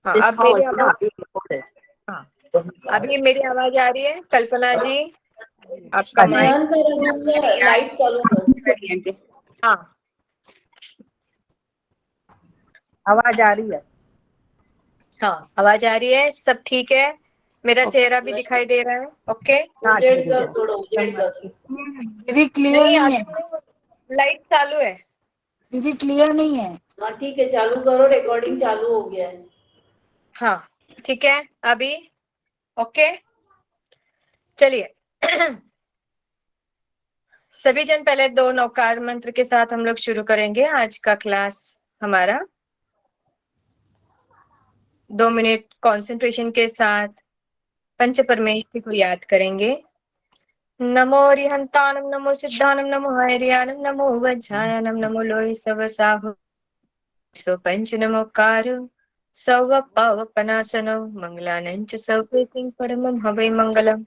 हाँ, This अब call मेरी is आवाज, not being recorded. हाँ अभी मेरी आवाज आ रही है? कल्पना जी, आपका माइक। ध्यान कर, लाइट चालू कर। हाँ, आवाज आ रही है? हाँ आवाज आ रही है, सब ठीक है? मेरा चेहरा भी दिखाई दे रहा है? ओके। उजेड़ कर, थोड़ा उजेड़ कर। दीदी क्लियर नहीं है। लाइट चालू है। दीदी क्लियर नहीं है। हाँ ठीक है, चालू करो, रिकॉर्डिंग चालू हो गया है। हाँ ठीक है, अभी ओके, चलिए। सभी जन पहले 2 नौकार मंत्र के साथ हम लोग शुरू करेंगे आज का क्लास हमारा। 2 मिनट कंसंट्रेशन के साथ पंच परमेश्वरी को याद करेंगे। नमो रिहंतानम, नमो सिद्धानम, नमो हैरियानम, नमो वज्रायनम, नमो लोहि सवसाहु सो पंच नमोकार सव पावपनासनो मंगलानंच सौप्रीतिं परमं हवै मंगलम।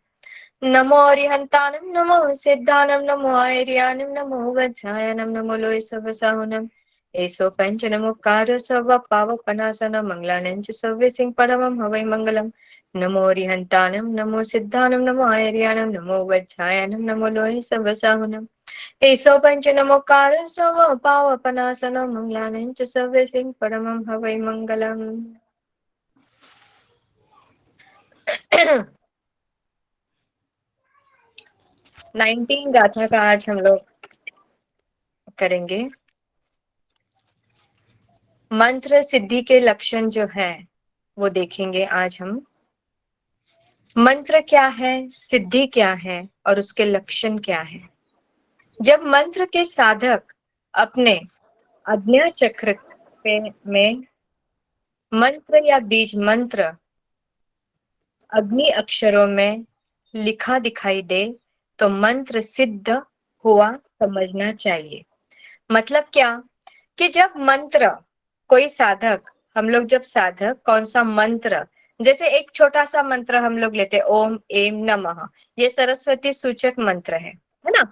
नमो अरिहंतानम, नमो सिद्धानम, नमो हैरियानम, नमो वज्रायनम, नमो लोहि सवसाहुनम एसो पंच नमोकार सव पावपनासनो मंगलानंच सौप्रीतिं परमं हवै मंगलम। नमो अरिहंतानम, नमो सिद्धानम, नमो हैरियानम, नमो वज्रायनम, नमो लोहि सवसाहुनम एसो पंच नमोकार सव पावपनासनो मंगलानंच सौप्रीतिं परमं हवै मंगलम। 19 गाथा का आज हम लोग करेंगे। मंत्र सिद्धि के लक्षण जो है वो देखेंगे आज हम। मंत्र क्या है, सिद्धि क्या है और उसके लक्षण क्या है। जब मंत्र के साधक अपने आज्ञा चक्र में मंत्र या बीज मंत्र अग्नि अक्षरों में लिखा दिखाई दे तो मंत्र सिद्ध हुआ समझना चाहिए। मतलब क्या कि जब मंत्र कोई साधक, हम लोग जब साधक कौन सा मंत्र, जैसे एक छोटा सा मंत्र हम लोग लेते ओम एम नमः, ये सरस्वती सूचक मंत्र है ना।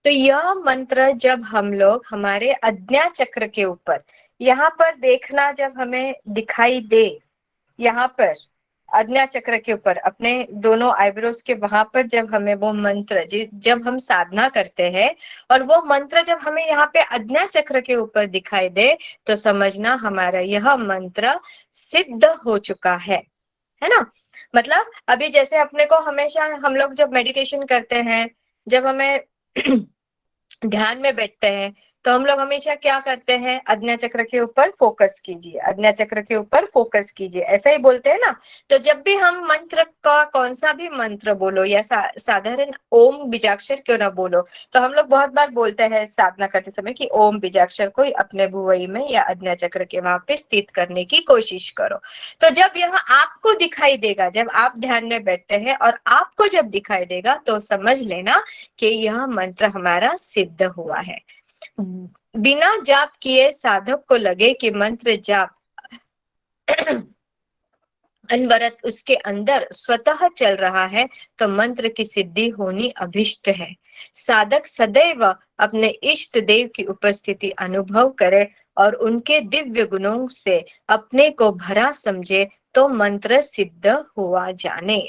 तो यह मंत्र जब हम लोग हमारे आज्ञा चक्र के ऊपर, यहाँ पर देखना, जब हमें दिखाई दे, यहाँ पर आज्ञा चक्र के ऊपर अपने दोनों आईब्रोज के वहां पर जब हमें वो मंत्र, जब हम साधना करते हैं और वो मंत्र जब हमें यहाँ पे आज्ञा चक्र के ऊपर दिखाई दे तो समझना हमारा यह मंत्र सिद्ध हो चुका है ना। मतलब अभी जैसे अपने को हमेशा हम लोग जब मेडिटेशन करते हैं, जब हमें ध्यान में बैठते हैं तो हम लोग हमेशा क्या करते हैं, आज्ञा चक्र के ऊपर फोकस कीजिए, आज्ञा चक्र के ऊपर फोकस कीजिए, ऐसा ही बोलते हैं ना। तो जब भी हम मंत्र का कोई सा भी मंत्र बोलो या साधारण ओम बीजाक्षर क्यों ना बोलो, तो हम लोग बहुत बार बोलते हैं साधना करते समय कि ओम बीजाक्षर को अपने भुवई में या आज्ञा चक्र के वहां पे स्थित करने की कोशिश करो। तो जब यह आपको दिखाई देगा, जब आप ध्यान में बैठते हैं और आपको जब दिखाई देगा तो समझ लेना कि यह मंत्र हमारा सिद्ध हुआ है। बिना जाप किए साधक को लगे कि मंत्र जाप अनवरत उसके अंदर स्वतः चल रहा है तो मंत्र की सिद्धि होनी अभिष्ट है। साधक सदैव अपने इष्ट देव की उपस्थिति अनुभव करे और उनके दिव्य गुणों से अपने को भरा समझे तो मंत्र सिद्ध हुआ जाने।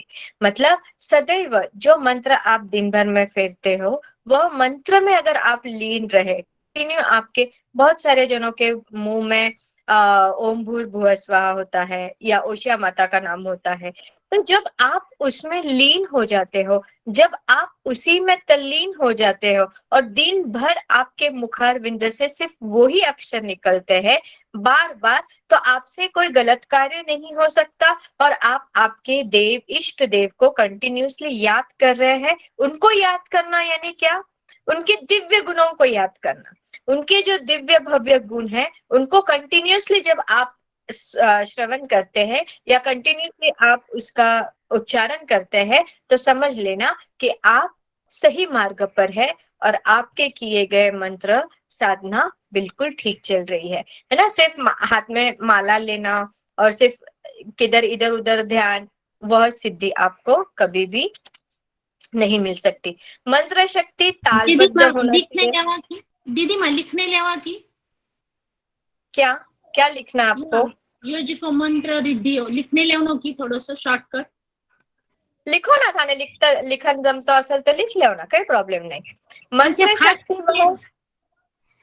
मतलब सदैव जो मंत्र आप दिन भर में फेरते हो वह मंत्र में अगर आप लीन रहे, कंटिन्यू, आपके बहुत सारे जनों के मुंह में ओम भूर्भुवः स्वः होता है या ओशिया माता का नाम होता है, तो जब आप उसमें लीन हो जाते हो, जब आप उसी में तल्लीन हो जाते हो और दिन भर आपके मुखारविंद से सिर्फ वही अक्षर निकलते हैं बार बार, तो आपसे कोई गलत कार्य नहीं हो सकता और आप आपके देव, इष्ट देव को कंटिन्यूअसली याद कर रहे हैं। उनको याद करना यानी क्या, उनके दिव्य गुणों को याद करना, उनके जो दिव्य भव्य गुण है उनको कंटिन्यूअसली जब आप श्रवण करते हैं या कंटिन्यूअसली आप उसका उच्चारण करते हैं तो समझ लेना कि आप सही मार्ग पर है और आपके किए गए मंत्र साधना बिल्कुल ठीक चल रही है ना। सिर्फ हाथ में माला लेना और सिर्फ किधर इधर उधर ध्यान, वह सिद्धि आपको कभी भी नहीं मिल सकती। मंत्र शक्ति तालबद्ध होना चाहिए। दीदी मैं लिखने लेवा की क्या क्या लिखना आपको? योजिको मंत्र रिद्धियो लिखने लेवनो की थोडंसं शॉर्टकट लिखो ना थाने लिखन जमतो असेल तर लिख लो ना, काही प्रॉब्लेम नाही. मंत्र खास शक्ती वह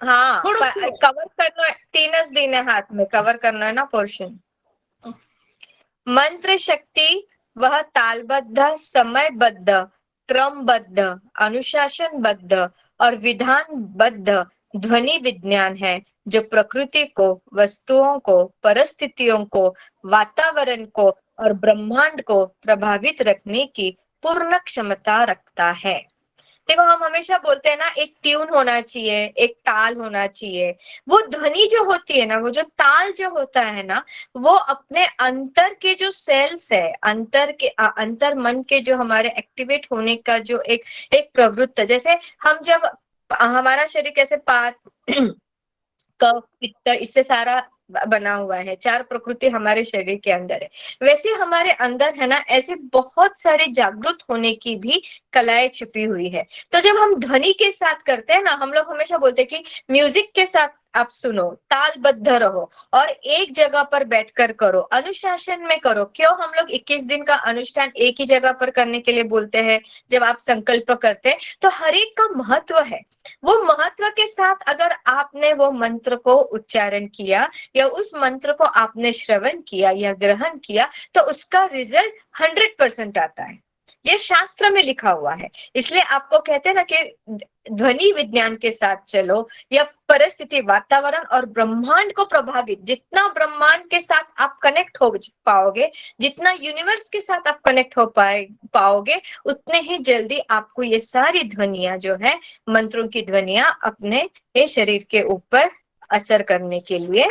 हाँ थोडं कवर करना है, 3 दिन है हाथ में, कवर करना है ना पोर्शन. मंत्र शक्ति वह तालबद्ध, समयबद्ध, क्रमबद्ध, अनुशासनबद्ध और विधानबद्ध ध्वनि विज्ञान है जो प्रकृति को, वस्तुओं को, परिस्थितियों को, वातावरण को और ब्रह्मांड को प्रभावित रखने की पूर्ण क्षमता रखता है. देखो हम हमेशा बोलते हैं ना, एक ट्यून होना चाहिए, एक ताल होना चाहिए. वो ध्वनि जो होती है ना, वो जो ताल जो होता है ना, वो अपने अंतर के जो सेल्स है, अंतर मन के जो हमारे एक्टिवेट होने का जो एक प्रवृत्ति, जैसे हम जब हमारा शरीर कैसे पात कफ पित्त इससे सारा बना हुआ है, 4 प्रकृति हमारे शरीर के अंदर है, वैसे हमारे अंदर है ना ऐसे बहुत सारे जागृत होने की भी कलाएं छुपी हुई है. तो जब हम ध्वनि के साथ करते हैं ना, हम लोग हमेशा बोलते हैं कि म्यूजिक के साथ आप सुनो, तालबद्ध रहो और एक जगह पर बैठकर करो, अनुशासन में करो. क्यों हम लोग 21 दिन का अनुष्ठान एक ही जगह पर करने के लिए बोलते हैं? जब आप संकल्प करते हैं तो हर एक का महत्व है. वो महत्व के साथ अगर आपने वो मंत्र को उच्चारण किया या उस मंत्र को आपने श्रवण किया या ग्रहण किया तो उसका रिजल्ट 100% आता है. ये शास्त्र में लिखा हुआ है. इसलिए आपको कहते हैं ना कि ध्वनि विज्ञान के साथ चलो, या परिस्थिति, वातावरण और ब्रह्मांड को प्रभावित, जितना ब्रह्मांड के साथ आप कनेक्ट हो पाओगे, जितना यूनिवर्स के साथ आप कनेक्ट हो पाओगे, उतने ही जल्दी आपको ये सारी ध्वनियां जो है, मंत्रों की ध्वनियां अपने ये शरीर के ऊपर असर करने के लिए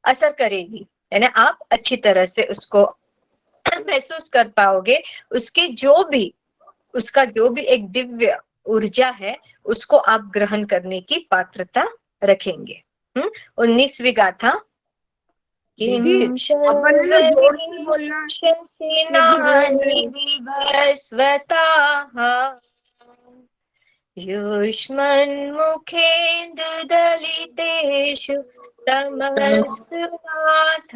असर करेगी. यानी आप अच्छी तरह से उसको महसूस कर पाओगे. उसका जो भी एक दिव्य ऊर्जा है उसको आप ग्रहण करने की पात्रता रखेंगे. 19वीं गाथा. दीदी किम अपन है ना जोर से बोलना. शशिनानि विभस्वताः युष्मन्मुखेन्दुदलितेषु तमस्तु नाथ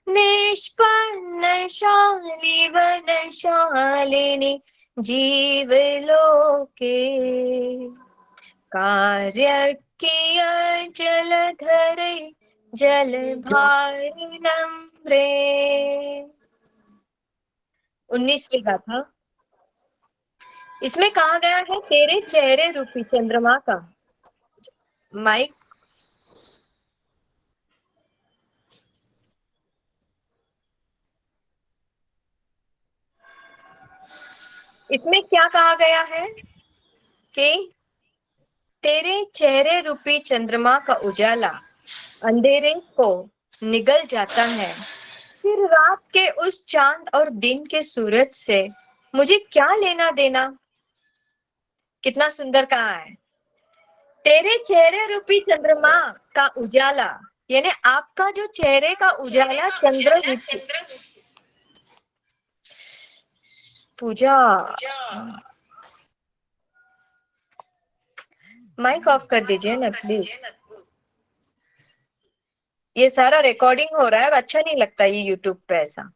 निष्पन्नशालिवनशालिनि जीवलोके कार्यकिय जलधरे जलभारिणम्रे. 19वीं गाथा. इसमें कहा गया है तेरे चेहरे रूपी चंद्रमा का. माइक. इसमें क्या कहा गया है कि तेरे चेहरे रूपी चंद्रमा का उजाला अंधेरे को निगल जाता है, फिर रात के उस चांद और दिन के सूरज से मुझे क्या लेना देना. कितना सुंदर कहा है. तेरे चेहरे रूपी चंद्रमा का उजाला, यानी आपका जो चेहरे का उजाला चंद्र रूपी. पूजा माइक ऑफ कर दीजिए ना प्लीज. ये सारा रिकॉर्डिंग हो रहा है और अच्छा नहीं लगता ये यूट्यूब पे ऐसा.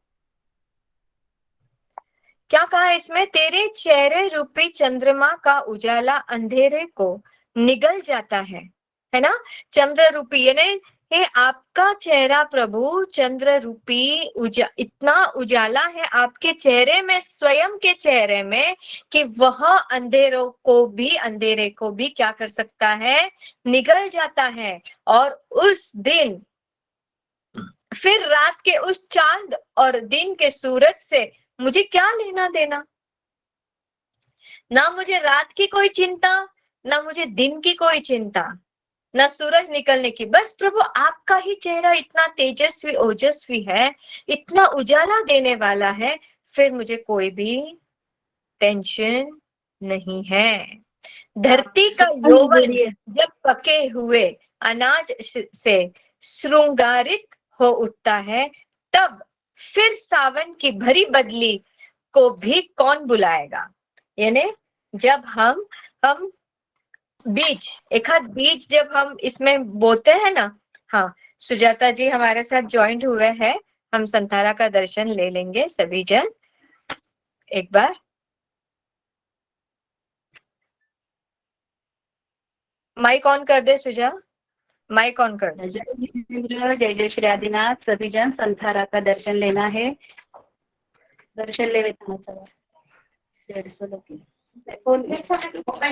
क्या कहा है इसमें? तेरे चेहरे रूपी चंद्रमा का उजाला अंधेरे को निगल जाता है ना. चंद्र रूपी यानी हे आपका चेहरा प्रभु चंद्र रूपी इतना उजाला है आपके चेहरे में, स्वयं के चेहरे में, कि वह अंधेरे को भी क्या कर सकता है? निगल जाता है. और उस दिन फिर रात के उस चांद और दिन के सूरज से मुझे क्या लेना देना. ना मुझे रात की कोई चिंता, ना मुझे दिन की कोई चिंता, ना सूरज निकलने की. बस प्रभु आपका ही चेहरा इतना तेजस्वी ओजस्वी है, इतना उजाला देने वाला है, फिर मुझे कोई भी टेंशन नहीं है. धरती का यौवन जब पके हुए अनाज से श्रृंगारित हो उठता है, तब फिर सावन की भरी बदली को भी कौन बुलाएगा. यानी जब हम बीज, एक आध बीज जब हम इसमें बोते हैं ना। हाँ, सुजाता जी हमारे साथ ज्वाइंट हुए हैं। हम संतारा का दर्शन ले लेंगे सभी जन एक बार। माइक ऑन कर दे सुजा, माइक ऑन कर दे। जय जिनेन्द्र, जय जय श्री आदिनाथ। सभी जन संथारा का दर्शन लेना है। दर्शन ले लेता हूँ सर। 150 लोग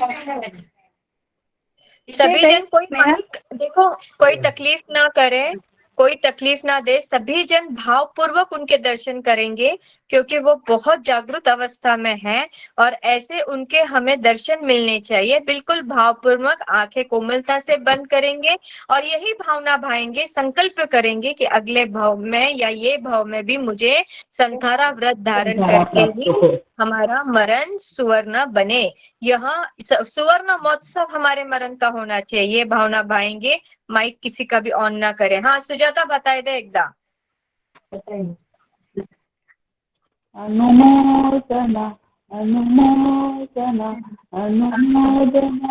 सभी जन कोई माइक देखो, कोई तकलीफ ना करे, कोई तकलीफ ना दे। सभी जन भावपूर्वक उनके दर्शन करेंगे क्योंकि वो बहुत जागृत अवस्था में हैं और ऐसे उनके हमें दर्शन मिलने चाहिए। बिल्कुल भावपूर्वक आंखें कोमलता से बंद करेंगे और यही भावना भाएंगे, संकल्प करेंगे कि अगले भाव में या ये भाव में भी मुझे संथारा व्रत धारण करके ही हमारा मरण सुवर्ण बने। यहाँ सुवर्ण महोत्सव हमारे मरण का होना चाहिए, ये भावना भाएंगे। माइक किसी का भी ऑन ना करे। हाँ सुजाता बताए दे एकदा। अनुमोदना अनुमोदना अनुमोदना अनुमोदना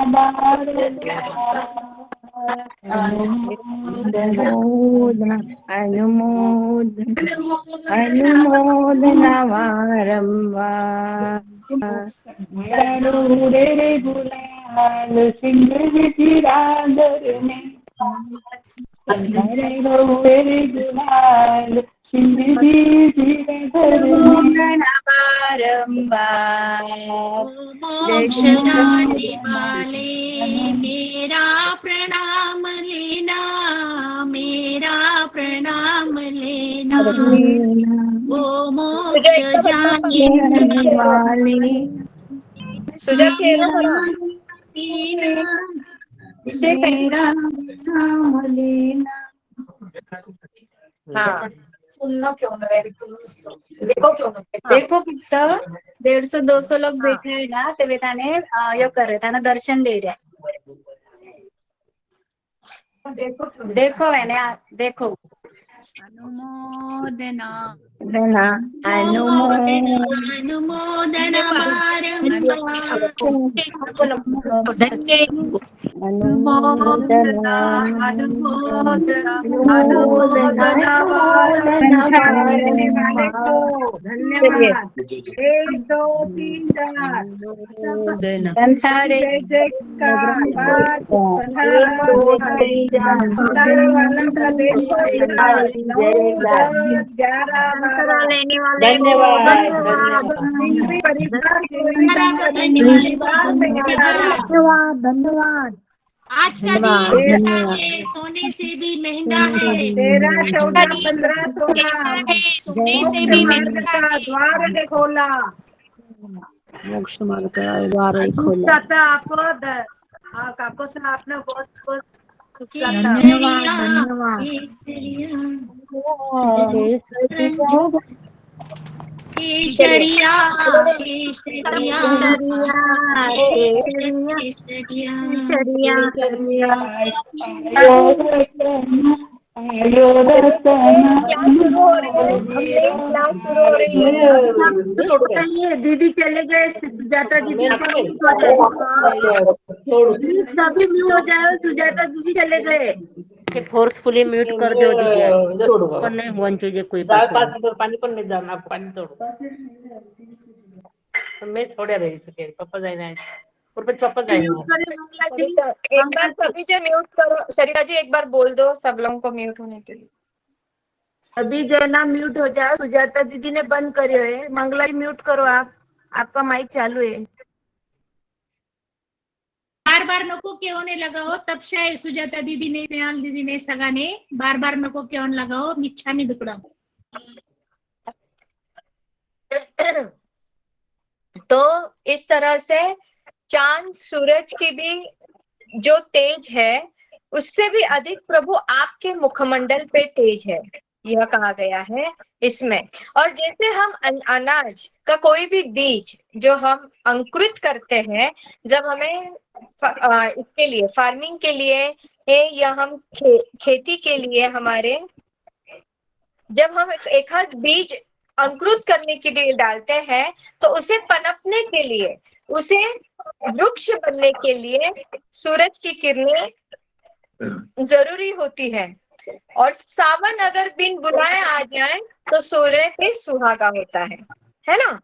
अनुमोदना वारंवार। रे गुलाल सिंह जिरादर में रे गुलाल सिंह जिरादर में बारंबार। मोक्ष दाने वाले मेरा प्रणाम लेना, मेरा प्रणाम लेना। वो मोक्ष जाने वाले सुजा खेलो थोड़ा। मेरा नाम लेना। हाँ सुनना क्यों ना है? देखो क्यों ना देखो फक्त 150-200 लोग हाँ। बैठे हैं ना, ते बेटाने यो कर रहे थे ना, दर्शन दे रहे। देखो मैंने देखो अनुमोदना अनुमोदना अनुमोदना बारंबार। अनुमोदना अनुमोदना धन्यवाद। 1 2 3 4 संथारे जय जयकार। संथारा वालों का देखो इधर 9 10 11 12 धन्यवाद। परिवार के धन्यवाद। आज का दिन अच्छा है, सोने से भी महंगा है। 13 14 15 ऐसा 16 है, सोने से मोक्ष भी मार्ग महंगा का है। द्वार ने खोला। मोक्ष मार्ग का द्वार ही खोला। आपको से आपने बहुत बहुत केसरिया केसरिया केसरिया केसरिया केसरिया। क्लास शुरू हो रही है, अपनी क्लास शुरू हो रही है। दीदी चले गए, सुजाता दीदी सभी म्यूट हो जाए। सुजाता दीदी चले गए। फोर्सफुली म्यूट कर दो दीजिए, पण नाही होऊन तुझे कोई पास पाणी पण नाही जाणार, पाणी तोडू मैं थोड्या वेळ पप्पा जाईना पप्पा जाईना। एक बार सभी जन म्यूट करो। सरिता जी एक बार बोल दो सब लोगों को म्यूट होने के लिए। अभी जो है ना म्यूट हो जाओ। सुजाता दीदी ने बंद करियो है। मंगला जी म्यूट करो आप, आपका माइक चालू है। बार बार नको केवने लगाओ, तब शायद सुजाता दीदी ने, स्नेहाल दीदी ने, सगाने बार बार नको केवन लगाओ। मिच्छामी दुक्कडम। तो इस तरह से चांद सूरज की भी जो तेज है उससे भी अधिक प्रभु आपके मुखमंडल पे तेज है, यह कहा गया है इसमें। और जैसे हम अनाज का कोई भी बीज जो हम अंकुरित करते हैं, जब हमें इसके लिए फार्मिंग के लिए या हम खेती के लिए हमारे, जब हम एक आध बीज अंकुरित करने के लिए डालते हैं तो उसे पनपने के लिए, उसे वृक्ष बनने के लिए सूरज की किरणें जरूरी होती है, और सावन अगर बिन बुलाए आ जाए तो सोने पे सुहागा होता है ना।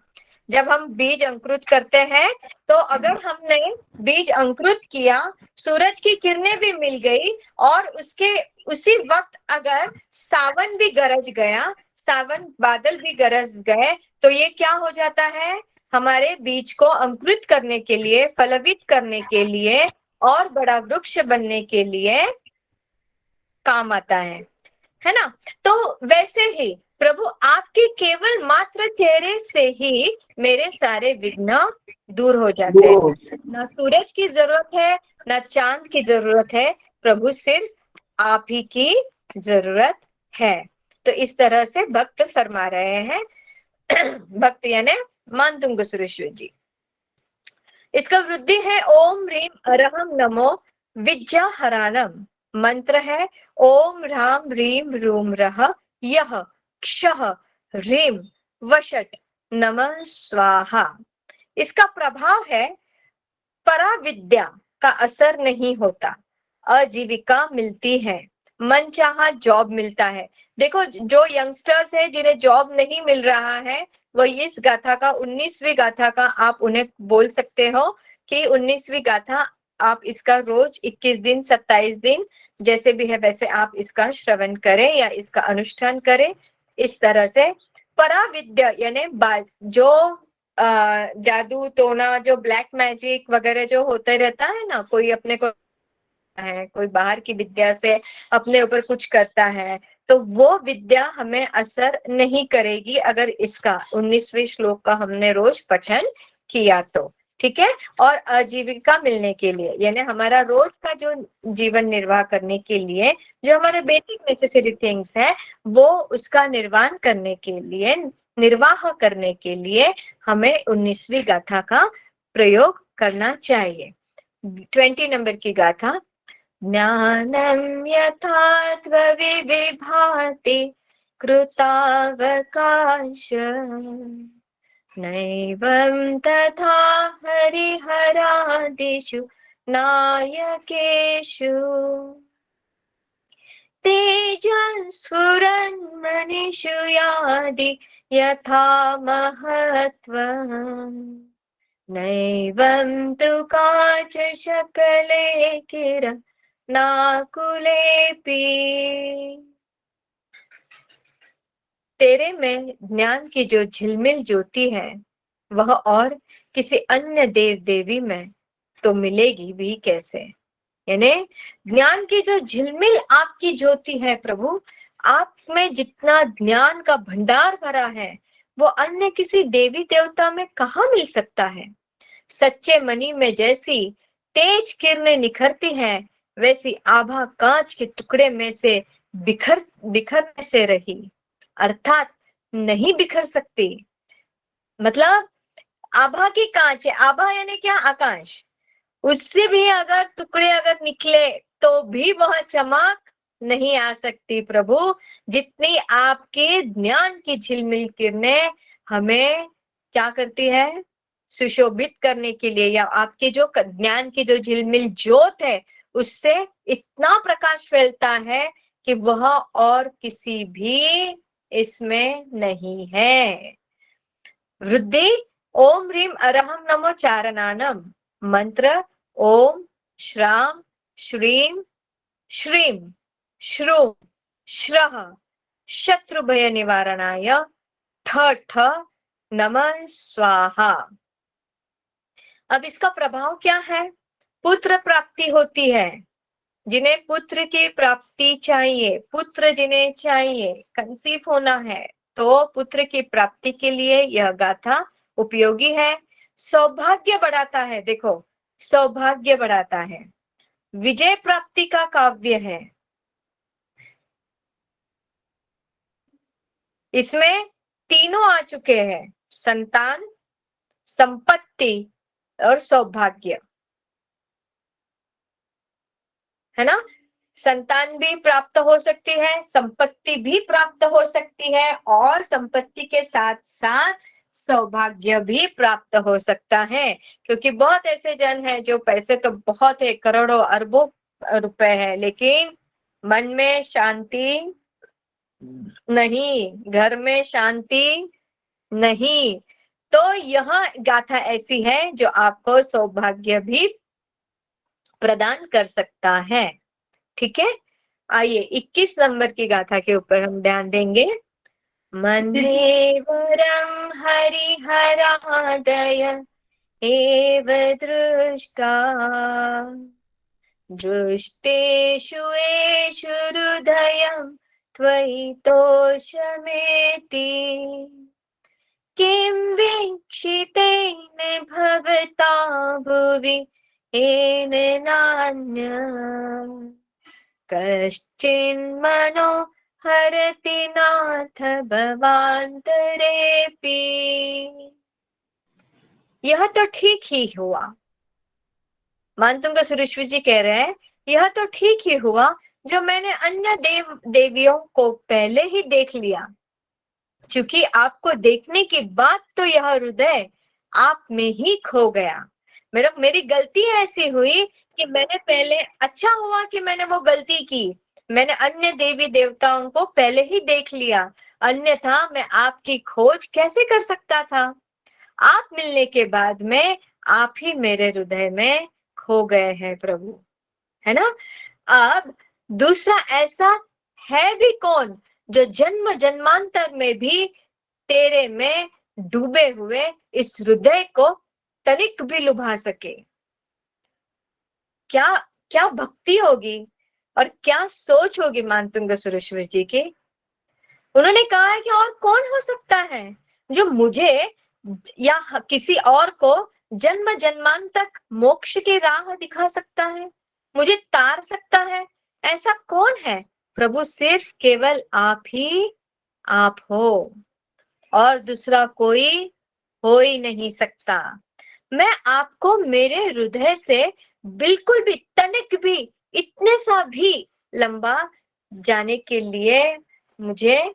जब हम बीज अंकुरित करते हैं तो अगर हमने बीज अंकुरित किया, सूरज की किरणें भी मिल गई, और उसके उसी वक्त अगर सावन भी गरज गया, सावन बादल भी गरज गए, तो ये क्या हो जाता है, हमारे बीज को अंकुरित करने के लिए, फलवित करने के लिए और बड़ा वृक्ष बनने के लिए काम आता है ना। तो वैसे ही प्रभु आपके केवल मात्र चेहरे से ही मेरे सारे विघ्न दूर हो जाते हैं। ना सूरज की जरूरत है, ना चांद की जरूरत है, प्रभु सिर्फ आप ही की जरूरत है। तो इस तरह से भक्त फरमा रहे हैं, भक्त यानी मानतुंग सुरेश्वर जी। इसका वृद्धि है ओम ह्रीम अरहम नमो विद्या हराणम। मंत्र है ओम ह्राम ह्रीम रूम रह यह क्षः ह्रीम वषट नमः स्वाहा। इसका प्रभाव है पराविद्या का असर नहीं होता, आजीविका मिलती है, मनचाहा जॉब मिलता है। देखो जो यंगस्टर्स है जिन्हें जॉब नहीं मिल रहा है, वो इस गाथा का 19वीं गाथा का आप उन्हें बोल सकते हो कि 19वीं गाथा आप इसका रोज 21 दिन 27 दिन जैसे भी है वैसे आप इसका श्रवण करें या इसका अनुष्ठान करें। इस तरह से पराविद्या यानी जो जादू टोना, जो ब्लैक मैजिक वगैरह जो होते रहता है ना, कोई अपने को है, कोई बाहर की विद्या से अपने ऊपर कुछ करता है, तो वो विद्या हमें असर नहीं करेगी अगर इसका 19वें श्लोक का हमने रोज पठन किया तो, ठीक है। और आजीविका मिलने के लिए यानी हमारा रोज का जो जीवन निर्वाह करने के लिए जो हमारे बेसिक नेसेसरी थिंग्स है, वो उसका निर्वाह करने के लिए हमें 19वीं गाथा का प्रयोग करना चाहिए। 20 नंबर की गाथा। ज्ञानं यथा विभाति कृतावकाश नैवं तथा हरिहरादिषु नायकेषु तेजस्फुरन्मणिषु यादि यथा महत्त्वम् नैवं तु काच शकले किरण नाकुलेपि। तेरे में ज्ञान की जो झिलमिल ज्योति है वह और किसी अन्य देव देवी में तो मिलेगी भी कैसे। यानी ज्ञान की जो झिलमिल आपकी ज्योति है प्रभु, आप में जितना ज्ञान का भंडार भरा है वो अन्य किसी देवी देवता में कहाँ मिल सकता है। सच्चे मणि में जैसी तेज किरणें निखरती हैं, वैसी आभा कांच के टुकड़े में से बिखरने से रही, अर्थात नहीं बिखर सकती। मतलब आभा की कांच है, आभा यानी क्या, आकाश, उससे भी अगर टुकड़े अगर निकले तो भी वह चमक नहीं आ सकती प्रभु, जितनी आपके ज्ञान की झिलमिल किरणें हमें क्या करती है, सुशोभित करने के लिए, या आपके जो ज्ञान की जो झिलमिल ज्योत है उससे इतना प्रकाश फैलता है कि वह और किसी भी इसमें नहीं है। वृद्धि ओम ह्रीम अरहम नमो चारणानम। मंत्र ओम श्राम श्रीम श्रीम श्रूम श्रः शत्रु भय निवारणाय ठ ठ नमः स्वाहा। अब इसका प्रभाव क्या है, पुत्र प्राप्ति होती है। जिन्हें पुत्र की प्राप्ति चाहिए, पुत्र जिन्हें चाहिए, कंसीव होना है, तो पुत्र की प्राप्ति के लिए यह गाथा उपयोगी है। सौभाग्य बढ़ाता है, देखो सौभाग्य बढ़ाता है, विजय प्राप्ति का काव्य है। इसमें तीनों आ चुके हैं, संतान, संपत्ति और सौभाग्य, है ना। संतान भी प्राप्त हो सकती है, संपत्ति भी प्राप्त हो सकती है, और संपत्ति के साथ साथ सौभाग्य भी प्राप्त हो सकता है। क्योंकि बहुत ऐसे जन हैं जो पैसे तो बहुत है, करोड़ों अरबों रुपए है, लेकिन मन में शांति नहीं, घर में शांति नहीं। तो यह गाथा ऐसी है जो आपको सौभाग्य भी प्रदान कर सकता है। ठीक है, आइए 21 नंबर की गाथा के ऊपर हम ध्यान देंगे। मन्देवरम हरिहरादय एव दृष्टा दृष्टेषु एषु हृदयं त्वयि तोषमेति किं वीक्षितेन भवता भुवि येन नान्य कश्चिन्मनो हरति नाथ भवान्तरेऽपि। यह तो ठीक ही हुआ, मानतुंग सुरेश्वर जी कह रहे हैं, यह तो ठीक ही हुआ जो मैंने अन्य देव देवियों को पहले ही देख लिया। क्योंकि आपको देखने के बाद तो यह हृदय आप में ही खो गया। मेरी गलती ऐसी हुई कि मैंने पहले, अच्छा हुआ कि मैंने वो गलती की, मैंने अन्य देवी देवताओं को पहले ही देख लिया, अन्यथा मैं आपकी खोज कैसे कर सकता था। आप मिलने के बाद में आप ही मेरे हृदय में खो गए हैं प्रभु, है ना। अब दूसरा ऐसा है भी कौन जो जन्म जन्मांतर में भी तेरे में डूबे हुए इस हृदय को तनिक भी लुभा सके। क्या क्या भक्ति होगी और क्या सोच होगी मानतुंग सुरेश्वर जी की। उन्होंने कहा है कि और कौन हो सकता है जो मुझे या किसी और को जन्म जन्मांतर मोक्ष की राह दिखा सकता है, मुझे तार सकता है। ऐसा कौन है प्रभु? सिर्फ केवल आप ही आप हो, और दूसरा कोई हो ही नहीं सकता। मैं आपको मेरे हृदय से बिल्कुल भी, तनिक भी, इतने सा भी लंबा जाने के लिए मुझे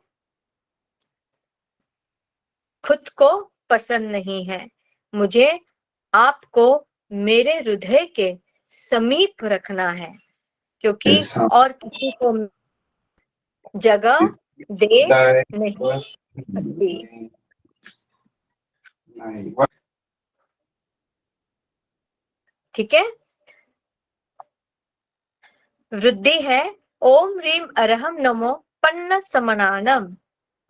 खुद को पसंद नहीं है। मुझे आपको मेरे हृदय के समीप रखना है, क्योंकि और किसी को जगह दे नहीं सकती। ठीक है, वृद्धि है ओम ह्रीम अरहम नमो पन्न समनानम।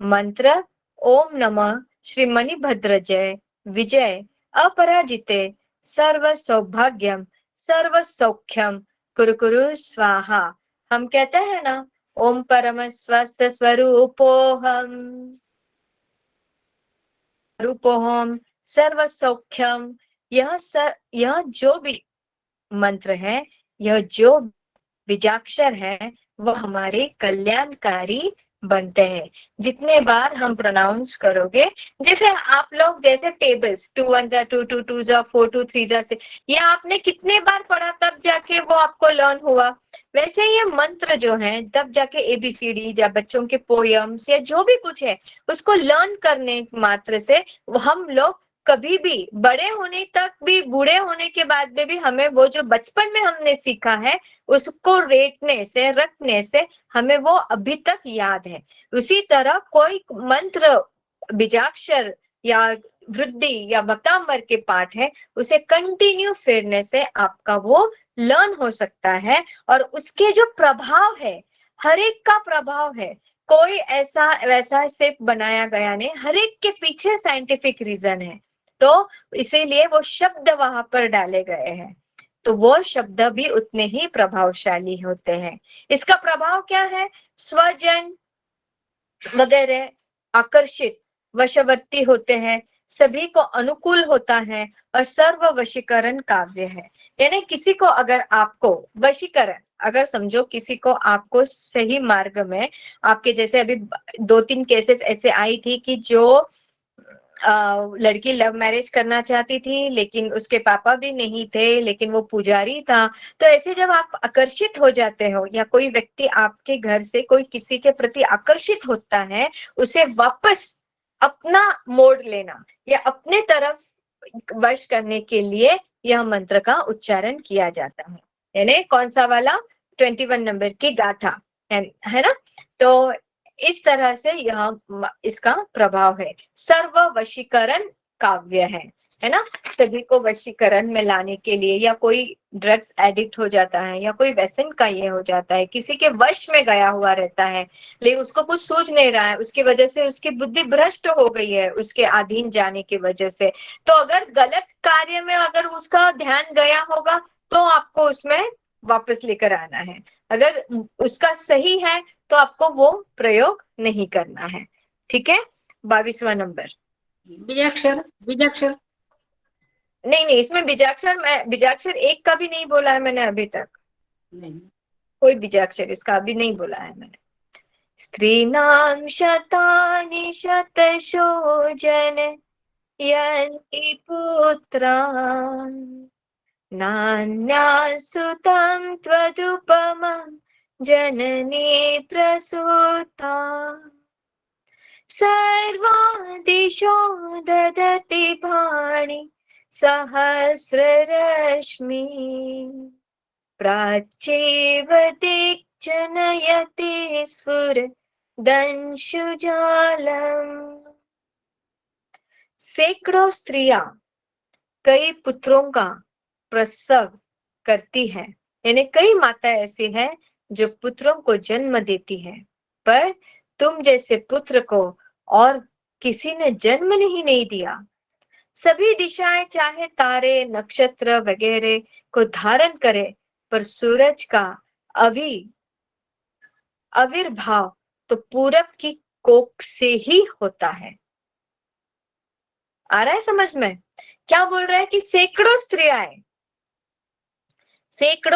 मंत्र ओम नमः श्री मणिभद्र जय विजय अपराजिते सर्व सौभाग्यम सर्व सौख्यम कुरु कुरु स्वाहा। हम कहते हैं ना, ओम परम स्वस्थ स्वरूपोहम रूपोहम सर्व सौख्यम। यह जो भी मंत्र है, यह जो बीजाक्षर है, वह हमारे कल्याणकारी बनते हैं। जितने बार हम प्रोनाउंस करोगे, जैसे आप लोग जैसे टेबल्स 2 1 जा 2 2 2 जा 4 2 3 जा से, ये आपने कितने बार पढ़ा तब जाके वो आपको लर्न हुआ। वैसे ये मंत्र जो है तब जाके ABCD या बच्चों के पोयम्स या जो भी कुछ है उसको लर्न करने मात्र से हम लोग कभी भी बड़े होने तक भी, बूढ़े होने के बाद में भी, हमें वो जो बचपन में हमने सीखा है उसको रेटने से, रखने से हमें वो अभी तक याद है। उसी तरह कोई मंत्र, बीजाक्षर या वृद्धि या वक्तांबर के पाठ है, उसे कंटिन्यू फेरने से आपका वो लर्न हो सकता है। और उसके जो प्रभाव है, हर एक का प्रभाव है, कोई ऐसा वैसा सिर्फ बनाया गया नहीं, हर एक के पीछे साइंटिफिक रीजन है। तो इसीलिए वो शब्द वहां पर डाले गए हैं, तो वो शब्द भी उतने ही प्रभावशाली होते हैं। इसका प्रभाव क्या है? स्वजन वगैरह आकर्षित, वशवर्ती होते हैं, सभी को अनुकूल होता है और सर्व वशीकरण काव्य है। यानी किसी को अगर आपको वशीकरण, अगर समझो किसी को आपको सही मार्ग में, आपके जैसे अभी 2-3 केसेस ऐसे आई थी कि जो लड़की लव मैरिज करना चाहती थी लेकिन उसके पापा भी नहीं थे, लेकिन वो पुजारी था। तो ऐसे जब आप आकर्षित हो जाते हो या कोई व्यक्ति आपके घर से कोई किसी के प्रति आकर्षित होता है, उसे वापस अपना मोड़ लेना या अपने तरफ वश करने के लिए यह मंत्र का उच्चारण किया जाता है। यानी कौन सा वाला? 21 नंबर की गाथा है ना। तो इस तरह से यह इसका प्रभाव है। सर्व वशीकरण काव्य है ना। सभी को वशीकरण में लाने के लिए, या कोई ड्रग्स एडिक्ट हो जाता है या कोई व्यसन का ये हो जाता है, किसी के वश में गया हुआ रहता है लेकिन उसको कुछ सूझ नहीं रहा है, उसकी वजह से उसकी बुद्धि भ्रष्ट हो गई है उसके अधीन जाने की वजह से, तो अगर गलत कार्य में अगर उसका ध्यान गया होगा तो आपको उसमें वापस लेकर आना है। अगर उसका सही है तो आपको वो प्रयोग नहीं करना है। ठीक है। 22वां नंबर। बीजाक्षर बीजाक्षर नहीं नहीं, इसमें बीजाक्षर एक का भी नहीं बोला है मैंने अभी तक। नहीं। कोई बीजाक्षर इसका अभी नहीं बोला है मैंने। स्त्रीणाम शतानि शतशो जन यन्ति पुत्रान् नान्यासुतं त्वदुपमं जननी प्रसूता सर्वादिशो ददति भाणि सहस्ररश्मि प्राच्येव दिक्जनयति स्फुरदंशुजालम्। सैकड़ों स्त्रियां कई पुत्रों का प्रसव करती है, यानी कई माता ऐसी है जो पुत्रों को जन्म देती है, पर तुम जैसे पुत्र को और किसी ने जन्म नहीं दिया। सभी दिशाएं चाहे तारे नक्षत्र वगैरह को धारण करे, पर सूरज का आविर्भाव तो पूरब की कोख से ही होता है। आ रहा है समझ में? क्या बोल रहा है कि सैकड़ों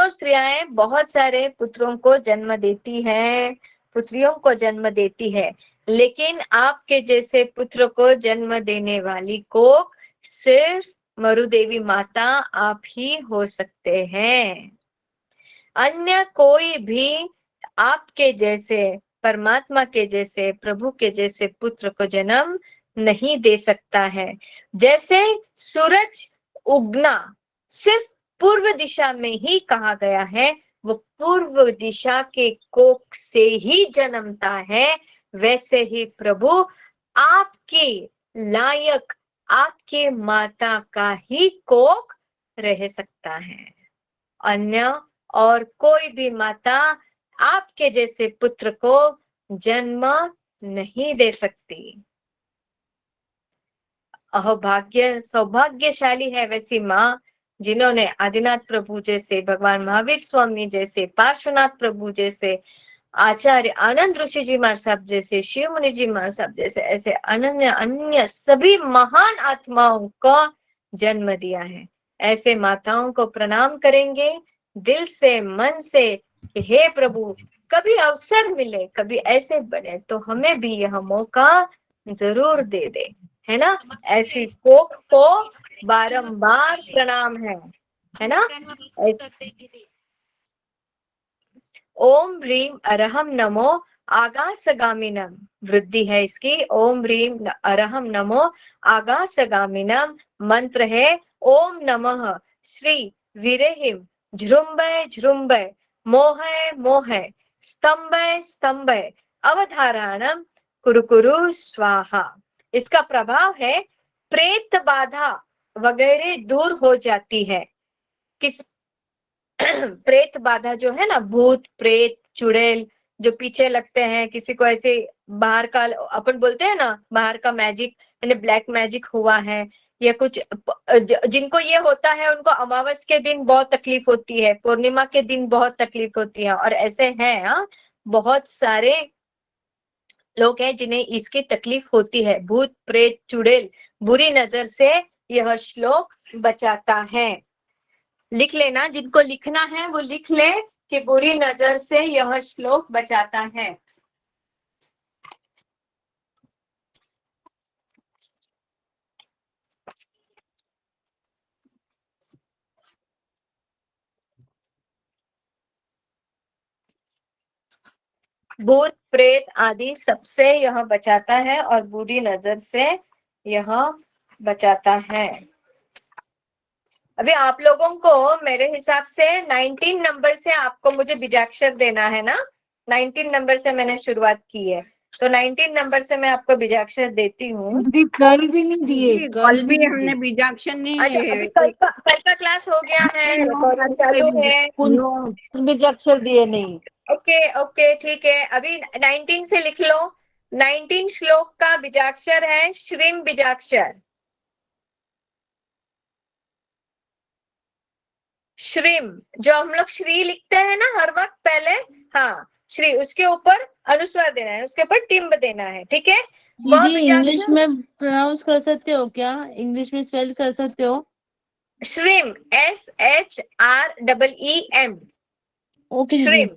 स्त्रियां बहुत सारे पुत्रों को जन्म देती हैं, पुत्रियों को जन्म देती है, लेकिन आपके जैसे पुत्र को जन्म देने वाली कोख सिर्फ मरुदेवी माता आप ही हो सकते हैं। अन्य कोई भी आपके जैसे, परमात्मा के जैसे, प्रभु के जैसे पुत्र को जन्म नहीं दे सकता है। जैसे सूरज उगना सिर्फ पूर्व दिशा में ही कहा गया है, वो पूर्व दिशा के कोख से ही जन्मता है, वैसे ही प्रभु आपके लायक आपके माता का ही कोख रह सकता है। अन्य और कोई भी माता आपके जैसे पुत्र को जन्म नहीं दे सकती। सौभाग्यशाली है वैसी माँ जिन्होंने आदिनाथ प्रभु जैसे, भगवान महावीर स्वामी जैसे, पार्श्वनाथ प्रभु जैसे, आचार्य आनंद ऋषि जी महाराज साहब जैसे, शिव मुनि जी महाराज साहब जैसे, ऐसे अनन्य अन्य सभी महान आत्माओं को जन्म दिया है। ऐसे माताओं को प्रणाम करेंगे दिल से, मन से कि हे प्रभु कभी अवसर मिले, कभी ऐसे बने तो हमें भी यह मौका जरूर दे दे, है ना। ऐसी कोख को बारंबार प्रणाम है ना। ओम ह्रीम अरहम नमो आगासगामिनम, वृद्धि है इसकी। ओम ह्रीम अरहम नमो आगासगामिनम मंत्र है। ओम नमः श्री वीरेहिम झृंबय झृंबय मोहय मोहय स्तंभय स्तंभय अवधारणम कुरु कुरु स्वाहा। इसका प्रभाव है प्रेत बाधा वगैरह दूर हो जाती है। किस प्रेत बाधा जो है ना, भूत प्रेत चुड़ैल जो पीछे लगते हैं, किसी को ऐसे बाहर का, अपन बोलते हैं ना बाहर का मैजिक, यानी ब्लैक मैजिक हुआ है या कुछ, जिनको ये होता है उनको अमावस के दिन बहुत तकलीफ होती है, पूर्णिमा के दिन बहुत तकलीफ होती है, और ऐसे हैं हाँ बहुत सारे लोग हैं जिन्हें इसकी तकलीफ होती है। भूत प्रेत चुड़ैल बुरी नजर से यह श्लोक बचाता है। लिख लेना, जिनको लिखना है वो लिख ले कि बुरी नजर से यह श्लोक बचाता है। भूत प्रेत आदि सबसे यह बचाता है और बुरी नजर से यह बचाता है। अभी आप लोगों को मेरे हिसाब से 19 नंबर से आपको मुझे बीजाक्षर देना है ना। 19 नंबर से मैंने शुरुआत की है, तो 19 नंबर से मैं आपको बीजाक्षर देती हूँ। कल भी नहीं दिए, कल भी हमने बीजाक्षर नहीं अच्छा, अभी कल का क्लास हो गया है, रिकॉर्डिंग चालू है। बीजाक्षर दिए नहीं। ओके ओके ठीक है, अभी 19 से लिख लो। 19 श्लोक का बीजाक्षर है श्रीम बीजाक्षर। श्रीम, जो हम लोग श्री लिखते हैं ना हर वक्त पहले, हाँ श्री, उसके ऊपर अनुस्वार देना है, उसके ऊपर टिम्ब देना है, ठीक है। वह दीदी इंग्लिश बीजाक्षर में प्रोनाउंस कर सकते हो क्या? इंग्लिश में स्पेल कर सकते हो? श्रीम, SHREEM, ओके दीदी। श्रीम।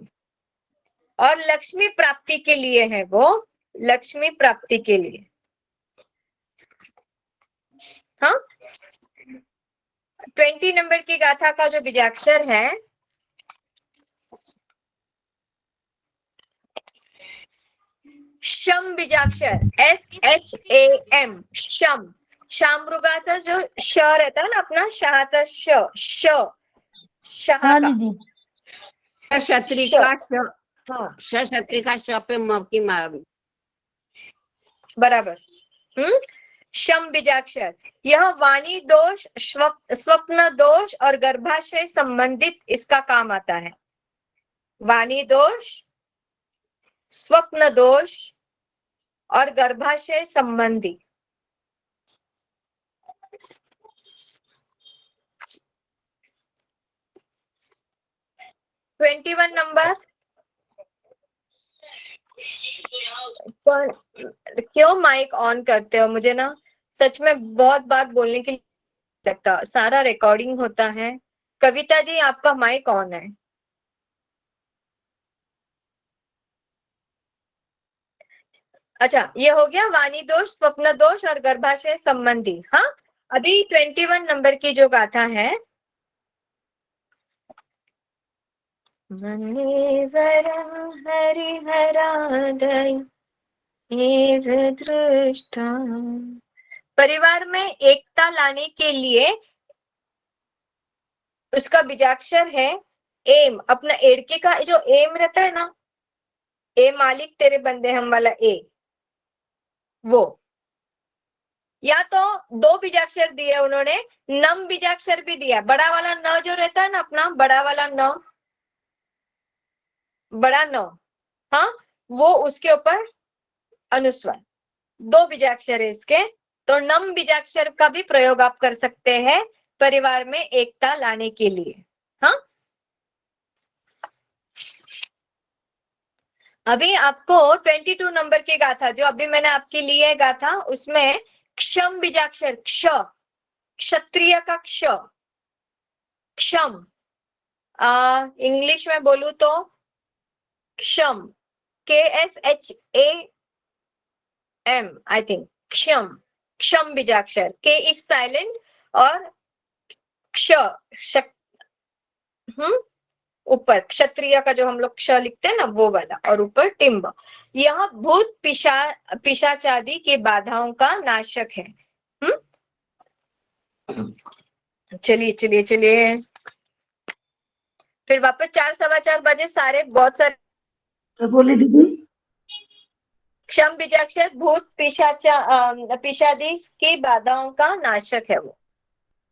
और लक्ष्मी प्राप्ति के लिए है वो, लक्ष्मी प्राप्ति के लिए। हाँ, 20 नंबर की गाथा का जो बीजाक्षर है शम बीजाक्षर, SHAM, शम। शामृगाचा जो श रहता है ना अपना, शहाचा श, शहा का। क्षत्री का हाँ क्षत्री का श पे म की मार। बराबर। शम बीजाक्षर, यह वाणी दोष, स्वप्न दोष और गर्भाशय संबंधित इसका काम आता है। वाणी दोष, स्वप्न दोष और गर्भाशय संबंधी। Twenty 21 number. क्यों माइक ऑन करते हो? मुझे ना सच में बहुत बार बोलने के लिए लगता, सारा रिकॉर्डिंग होता है। कविता जी आपका माइक ऑन है। अच्छा, ये हो गया वाणी दोष, स्वप्न दोष और गर्भाशय संबंधी। हाँ, अभी 21 नंबर की जो गाथा है, मन्नेवरं हरिहरादय एव दृष्टा। परिवार में एकता लाने के लिए उसका बीजाक्षर है एम। अपना एड़के का जो एम रहता है ना, ए मालिक तेरे बंदे हम वाला ए, वो। या तो दो बीजाक्षर दिए उन्होंने, नम बीजाक्षर भी दिया। बड़ा वाला न जो रहता है ना अपना, बड़ा वाला न, बड़ा न, हाँ, वो उसके ऊपर अनुस्वार। दो बीजाक्षर है इसके, तो नम बीजाक्षर का भी प्रयोग आप कर सकते हैं परिवार में एकता लाने के लिए। हाँ, अभी आपको 22 नंबर की गाथा जो अभी मैंने आपके लिए गाथा, उसमें क्षम बीजाक्षर, क्ष, क्षत्रिय का क्ष, क्षम। इंग्लिश में बोलूं तो क्षम, KSHAM, आई थिंक, क्षम, क्षम बीजाक्षर। के इज साइलेंट और क्ष, ऊपर क्षत्रिय का जो हम लोग क्ष लिखते हैं ना, वो वाला, और ऊपर टिम्ब। यह भूत पिशाचादि की बाधाओं का नाशक है। चलिए चलिए चलिए, फिर वापस 4, 4:15 बजे सारे, बहुत सारे बोले दीदी। क्षम बीजाक्षर भूत पिशादी की बाधाओं का नाशक है वो।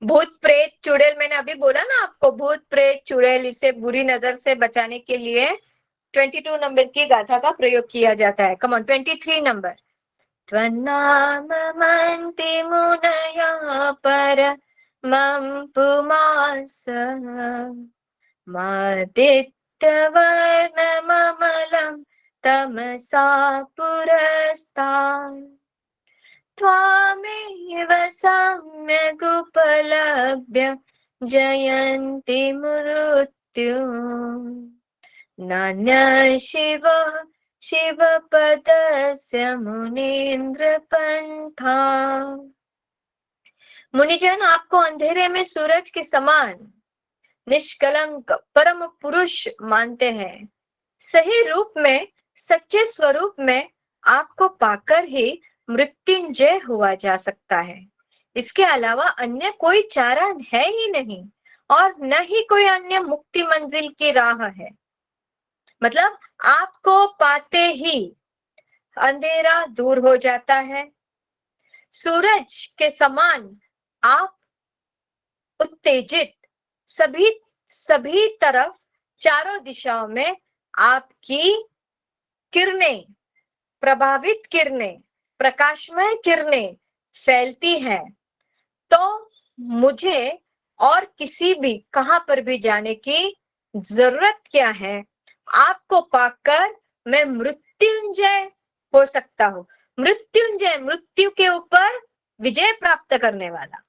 भूत प्रेत चुड़ैल, मैंने अभी बोला ना आपको, भूत प्रेत चुड़ैल, इसे बुरी नजर से बचाने के लिए 22 नंबर की गाथा का प्रयोग किया जाता है। Come on, 23 number. त्वन्नामन्ति मुनयः परमं पुमांस मादित्यवर्णममलं तमसा पुरस्तात् त्वामेव सम्यगुपलभ्य जयन्ति मृत्यु नान्यः शिवपदस्य मुनीन्द्रपन्था। मुनिजन आपको अंधेरे में सूरज के समान निष्कलंक परम पुरुष मानते हैं, सही रूप में सच्चे स्वरूप में आपको पाकर ही मृत्युंजय हुआ जा सकता है। इसके अलावा अन्य कोई चारा है ही नहीं और न ही कोई अन्य मुक्ति मंजिल की राह है। मतलब आपको पाते ही अंधेरा दूर हो जाता है। सूरज के समान आप उत्तेजित, सभी तरफ चारों दिशाओं में आपकी किरणें, प्रभावित किरणें, प्रकाशमय किरणें फैलती हैं। तो मुझे और किसी भी कहां पर भी जाने की जरूरत क्या है? आपको पाकर मैं मृत्युंजय हो सकता हूं। मृत्युंजय, मृत्यु के ऊपर विजय प्राप्त करने वाला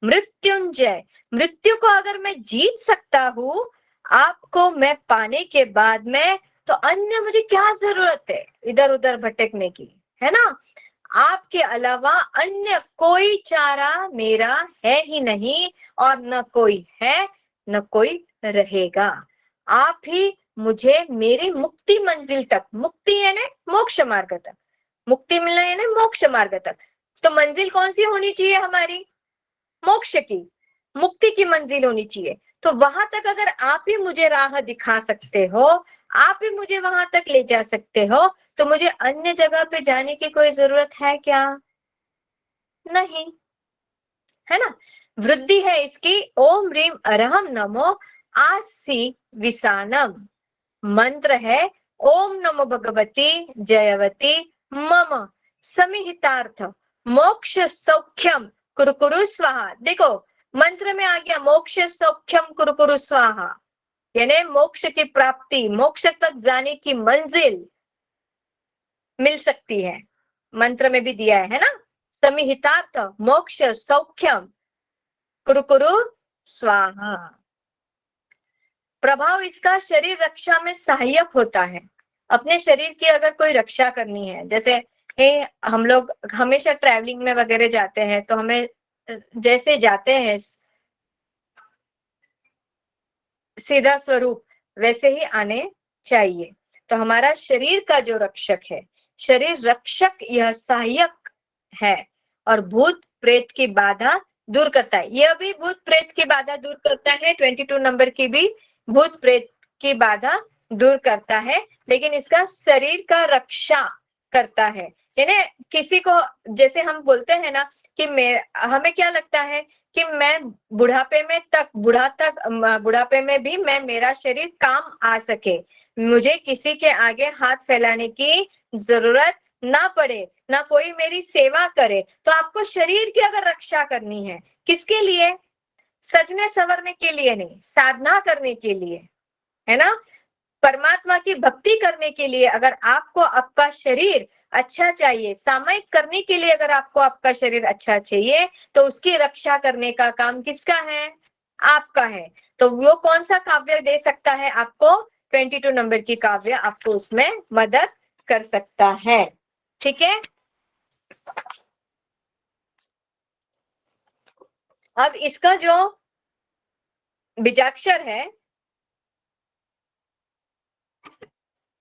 मृत्युंजय। मृत्यु को अगर मैं जीत सकता हूं आपको मैं पाने के बाद में, तो अन्य मुझे क्या जरूरत है इधर उधर भटकने की, है ना? आपके अलावा अन्य कोई चारा मेरा है ही नहीं और न कोई है न कोई रहेगा। आप ही मुझे मेरी मुक्ति मंजिल तक, मुक्ति यानी मोक्ष मार्ग तक, मुक्ति मिलना यानी मोक्ष मार्ग तक। तो मंजिल कौन सी होनी चाहिए हमारी? मोक्ष की, मुक्ति की मंजिल होनी चाहिए। तो वहां तक अगर आप ही मुझे राह दिखा सकते हो, आप ही मुझे वहां तक ले जा सकते हो, तो मुझे अन्य जगह पे जाने की कोई जरूरत है क्या? नहीं, है ना? वृद्धि है इसकी ओम ह्रीम अरहम नमो आसी विसानम। मंत्र है ओम नमो भगवती जयवती मम समिहितार्थ मोक्ष सौख्यम कुरकुरु स्वाहा। देखो मंत्र में आ गया मोक्ष सौख्यम कुरकुरु स्वाहा, यानी मोक्ष की प्राप्ति, मोक्ष तक जाने की मंजिल मिल सकती है। मंत्र में भी दिया है ना, समिहितार्थ मोक्ष सौख्यम कुरकुरु स्वाहा। प्रभाव इसका शरीर रक्षा में सहायक होता है। अपने शरीर की अगर कोई रक्षा करनी है, जैसे हम लोग हमेशा ट्रैवलिंग में वगैरह जाते हैं, तो हमें जैसे जाते हैं सीधा स्वरूप वैसे ही आने चाहिए। तो हमारा शरीर का जो रक्षक है, शरीर रक्षक यह सहायक है और भूत प्रेत की बाधा दूर करता है। यह भी भूत प्रेत की बाधा दूर करता है, 22 नंबर की भी भूत प्रेत की बाधा दूर करता है, लेकिन इसका शरीर का रक्षा करता है। यानी किसी को, जैसे हम बोलते हैं ना कि हमें क्या लगता है कि मैं बुढ़ापे में भी मेरा शरीर काम आ सके, मुझे किसी के आगे हाथ फैलाने की जरूरत ना पड़े, ना कोई मेरी सेवा करे। तो आपको शरीर की अगर रक्षा करनी है, किसके लिए? सजने संवरने के लिए नहीं, साधना करने के लिए, है ना? परमात्मा की भक्ति करने के लिए अगर आपको आपका शरीर अच्छा चाहिए, सामयिक करने के लिए अगर आपको आपका शरीर अच्छा चाहिए, तो उसकी रक्षा करने का काम किसका है? आपका है। तो वो कौन सा काव्य दे सकता है आपको? 22 नंबर की काव्य आपको उसमें मदद कर सकता है। ठीक है, अब इसका जो बीजाक्षर है,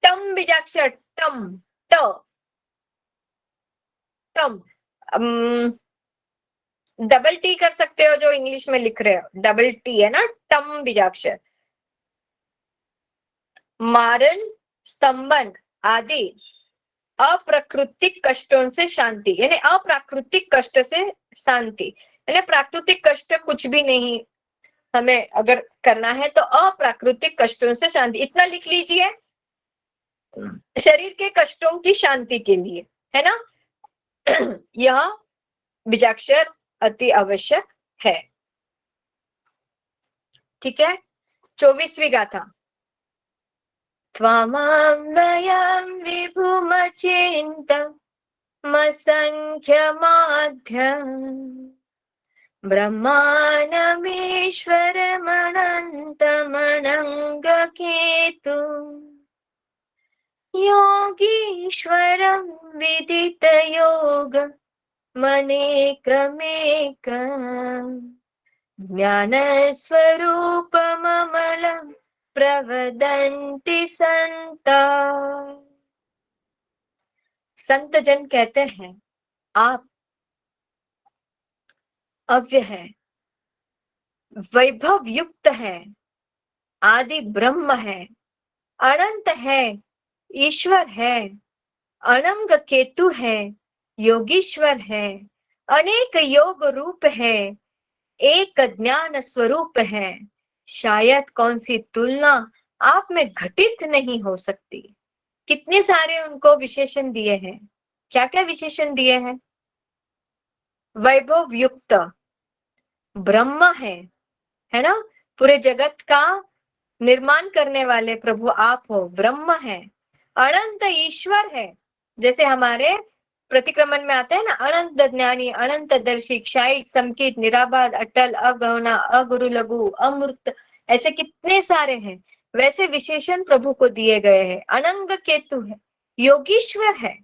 टम बीजाक्षर, टम टम डबल टी कर सकते हो, जो इंग्लिश में लिख रहे हो डबल टी है ना, टम बीजाक्षर। मारण, स्तंभन आदि अप्राकृतिक कष्टों से शांति, यानी अप्राकृतिक कष्ट से शांति, यानी प्राकृतिक कष्ट कुछ भी नहीं हमें अगर करना है, तो अप्राकृतिक कष्टों से शांति, इतना लिख लीजिए। शरीर के कष्टों की शांति के लिए, है ना? यह बीजाक्षर अति आवश्यक है। ठीक है, 24वीं गाथा। त्वामां वयं विभुमचिन्तमसंख्यमाध्यं ब्रह्माण्डमीश्वरमनन्तमनङ्गकेतु योगीश्वरं विदितयोग मनेकमेकम् ज्ञानस्वरूपममलं प्रवदन्ति सन्ता। संत जन कहते हैं आप अव्य है, वैभव युक्त है, आदि ब्रह्म है, अनंत है, ईश्वर है, अनंग केतु है, योगीश्वर है, अनेक योग रूप है, एक ज्ञान स्वरूप है, शायद कौन सी तुलना आप में घटित नहीं हो सकती। कितने सारे उनको विशेषण दिए हैं, क्या क्या विशेषण दिए हैं? वैभव युक्त ब्रह्म है ना, पूरे जगत का निर्माण करने वाले प्रभु आप हो, ब्रह्म है। अनंत ईश्वर है, जैसे हमारे प्रतिक्रमण में आता है ना, अनंत ज्ञानी, अनंत दर्शी, क्षायी, समकित, निराबाद, अटल, अगौना, अगुरु लघु, अमूर्त, ऐसे कितने सारे हैं। वैसे विशेषण प्रभु को दिए गए हैं। अनंग केतु है, योगीश्वर है,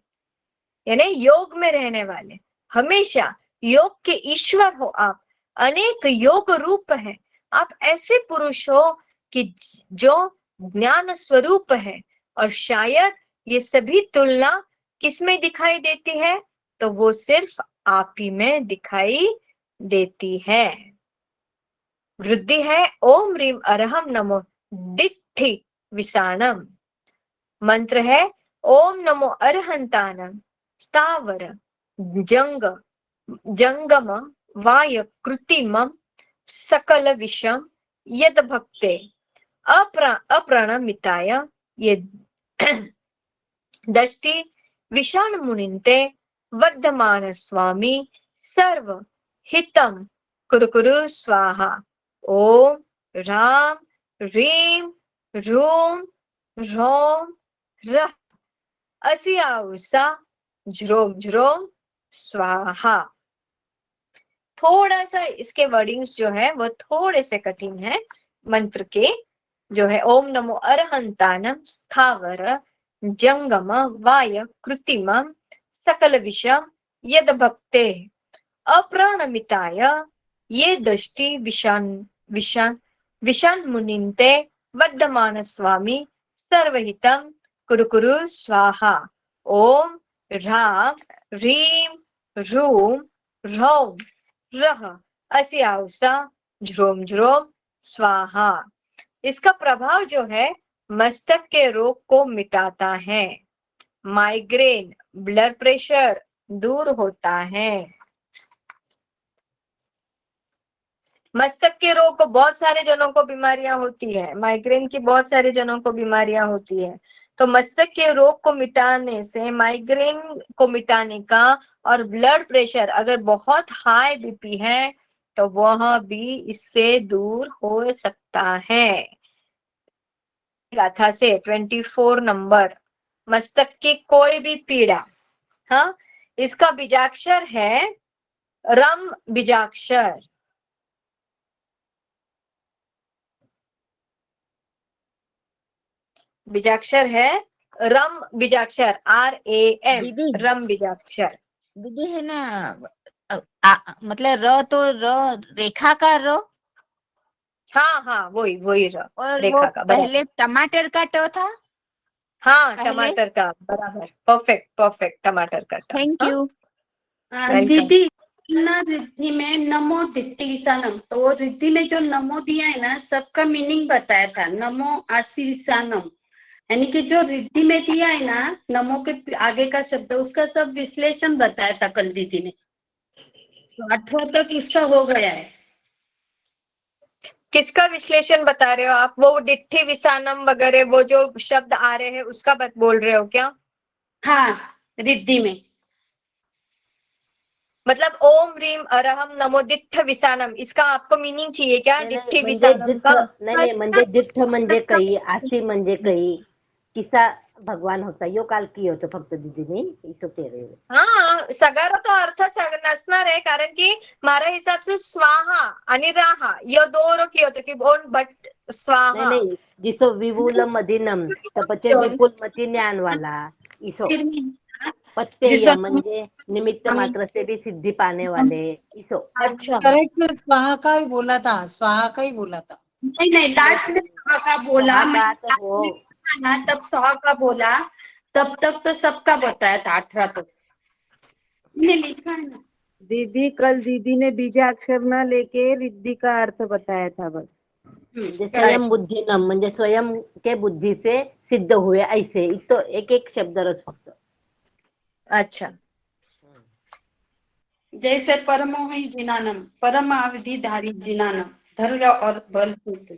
यानी योग में रहने वाले, हमेशा योग के ईश्वर हो आप। अनेक योग रूप है, आप ऐसे पुरुष हो कि जो ज्ञान स्वरूप है। और शायद ये सभी तुलना किसमें दिखाई देती है? तो वो सिर्फ आप ही में दिखाई देती है। वृद्धि है ओम ह्रीम अरहम नमो दिट्ठि विसाणम। मंत्र है ओम नमो अरहंतानम स्थावर जंगम वाय कृत्रिमम सकल विषम यद भक्ते अप्रणमिताय ये दष्टि विषाण मुनिन्ते वर्धमान स्वामी सर्व हितम कुरु स्वाहा। ओम राम ह्रीम रूम रोम रः असि आउसा ज्रोम ज्रोम स्वाहा। थोड़ा सा इसके वर्डिंग्स जो है वो थोड़े से कठिन है मंत्र के, जो है ओम नमो अरहंतानम स्थावर जंगम वाय कृत्रिमम सकल विषम यद भक्ते अप्रणमिताय ये दृष्टि विषान मुनिन्ते वर्धमान स्वामी सर्वहितम कुरु स्वाहा। ओम राम ह्रीम रूम रौम रः असि आउसा ज्रोम ज्रोम स्वाहा। इसका प्रभाव जो है मस्तक के रोग को मिटाता है, माइग्रेन, ब्लड प्रेशर दूर होता है। मस्तक के रोग को बहुत सारे जनों को बीमारियां होती है, माइग्रेन की बहुत सारे जनों को बीमारियां होती है। तो मस्तक के रोग को मिटाने से, माइग्रेन को मिटाने का, और ब्लड प्रेशर अगर बहुत हाई बीपी है तो वह भी इससे दूर हो सकता है। गाथा से 24 नंबर, मस्तक की कोई भी पीड़ा, हाँ, इसका बीजाक्षर है रम बीजाक्षर। बीजाक्षर है रम बीजाक्षर, RAM, दीदी रम बीजाक्षर। दीदी है ना, मतलब र तो र रेखा का र, हाँ हाँ वही र और रेखा वो का, पहले टमाटर का ट था। हाँ पहले? टमाटर का, बराबर, परफेक्ट टमाटर का ट। Thank you. वेलकम। दीदी ना रिद्धि में नमो दिट्टि विसानम, तो वो रिद्धि में जो नमो दिया है ना, सबका मीनिंग बताया था। नमो आशीर्वानम, यानी कि जो रिद्धि में दिया है ना नमो के आगे का शब्द, उसका सब विश्लेषण बताया था कल दीदी ने। तो 18 तक इसका हो गया है। किसका विश्लेषण बता रहे हो आप? वो डिट्ठी विसानम वगैरह वो जो शब्द आ रहे हैं उसका बोल रहे हो क्या? हाँ, रिद्धि में मतलब ओम ह्रीम अरहम नमो डिट्ठ विसानम, इसका आपको मीनिंग चाहिए क्या? डिट्ठी विसानम का नाही म्हणजे डिठ्ठ म्हणजे काही, आशी म्हणजे काही, किसा भगवान होता यो काल की होतो फक्त दीदीने इसो कह रहे हो। हाँ, सगळं तो अर्थ नसणार आहे, कारण की माझ्या हिसाब से स्वाहा आणि राहा यो दोरो की होतो की बोन बट स्वाहा नहीं जिसो विपुल मदीनम तपचे विपुल मती ज्ञान वाला इसो पत्तेय म्हणजे निमित्त मात्र से भी सिद्धि पाने वाले इसो। अच्छा, करेक्ट, स्वाहा का ही बोला था, स्वाहा का ही बोला था। नहीं लास्ट में सहा का बोला, स्वाहा का तो वो ना तब सहा का बोला, तब तक तो सबका बताया था 18 तो ने लिखा है ना। दीदी कल दीदी ने बीजाक्षर ना लेके रिद्धि का अर्थ बताया था बस। म्हणजे स्वयं बुद्धिनम म्हणजे स्वयं के बुद्धि से सिद्ध हुए ऐसे तो एक एक शब्द रस फक्त. अच्छा, जैसे परमोहि जिनानम परमावधि धारी जिनानम धैर्य और बल से.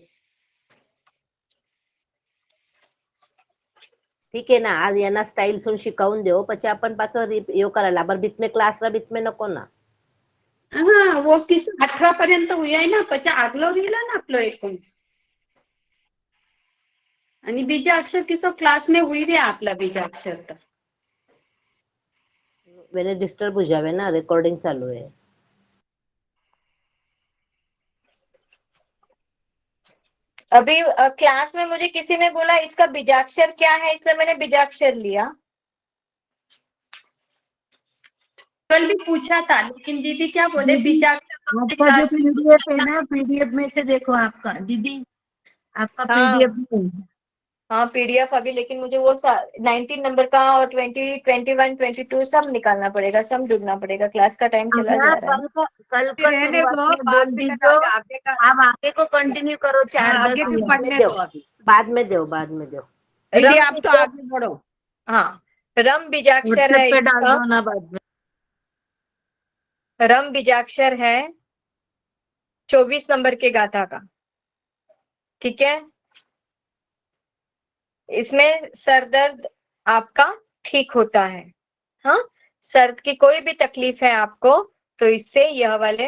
ठीक आहे ना, आज यांना स्टाईल सून शिकवून देऊ પછી आपण પાછો यो करायला बरं बीच में क्लास रा बीच में नको ना. हाँ वो किस 18 पर्यंत हुई आहे ना પછી આગલો રીला ना आपलो 19 आणि बीजा अक्षर किसो क्लास में हुई रे आपला बीजा अक्षर तर वेळे डिस्टर्ब हो जावे ना, रेकॉर्डिंग चालू आहे. अभी क्लास में मुझे किसी ने बोला इसका बीजाक्षर क्या है, इसलिए मैंने बीजाक्षर लिया. कल भी पूछा था लेकिन दीदी क्या बोले बीजाक्षर आपका जो पीडीएफ है ना, पीडीएफ में से देखो आपका दीदी, आपका पीडीएफ. हाँ पीडीएफ अभी, लेकिन मुझे वो 19 नंबर का और 20, 21, 22 सब निकालना पड़ेगा, सब ढूंढना पड़ेगा. क्लास का टाइम चला जा रहा है. कल का शुरुआत में बोल दीजिए. आप आगे को कंटिन्यू करो 4-10 बाद में दो बाद में दो. दीदी आप तो आगे बढ़ो. हाँ, रम बीजाक्षर है पे डाल इसका. दो ना बाद में. रम बीजाक्षर है 24 नंबर के गाथा का. ठीक है, इसमें सरदर्द आपका ठीक होता है. हाँ, सर्द की कोई भी तकलीफ है आपको तो इससे यह वाले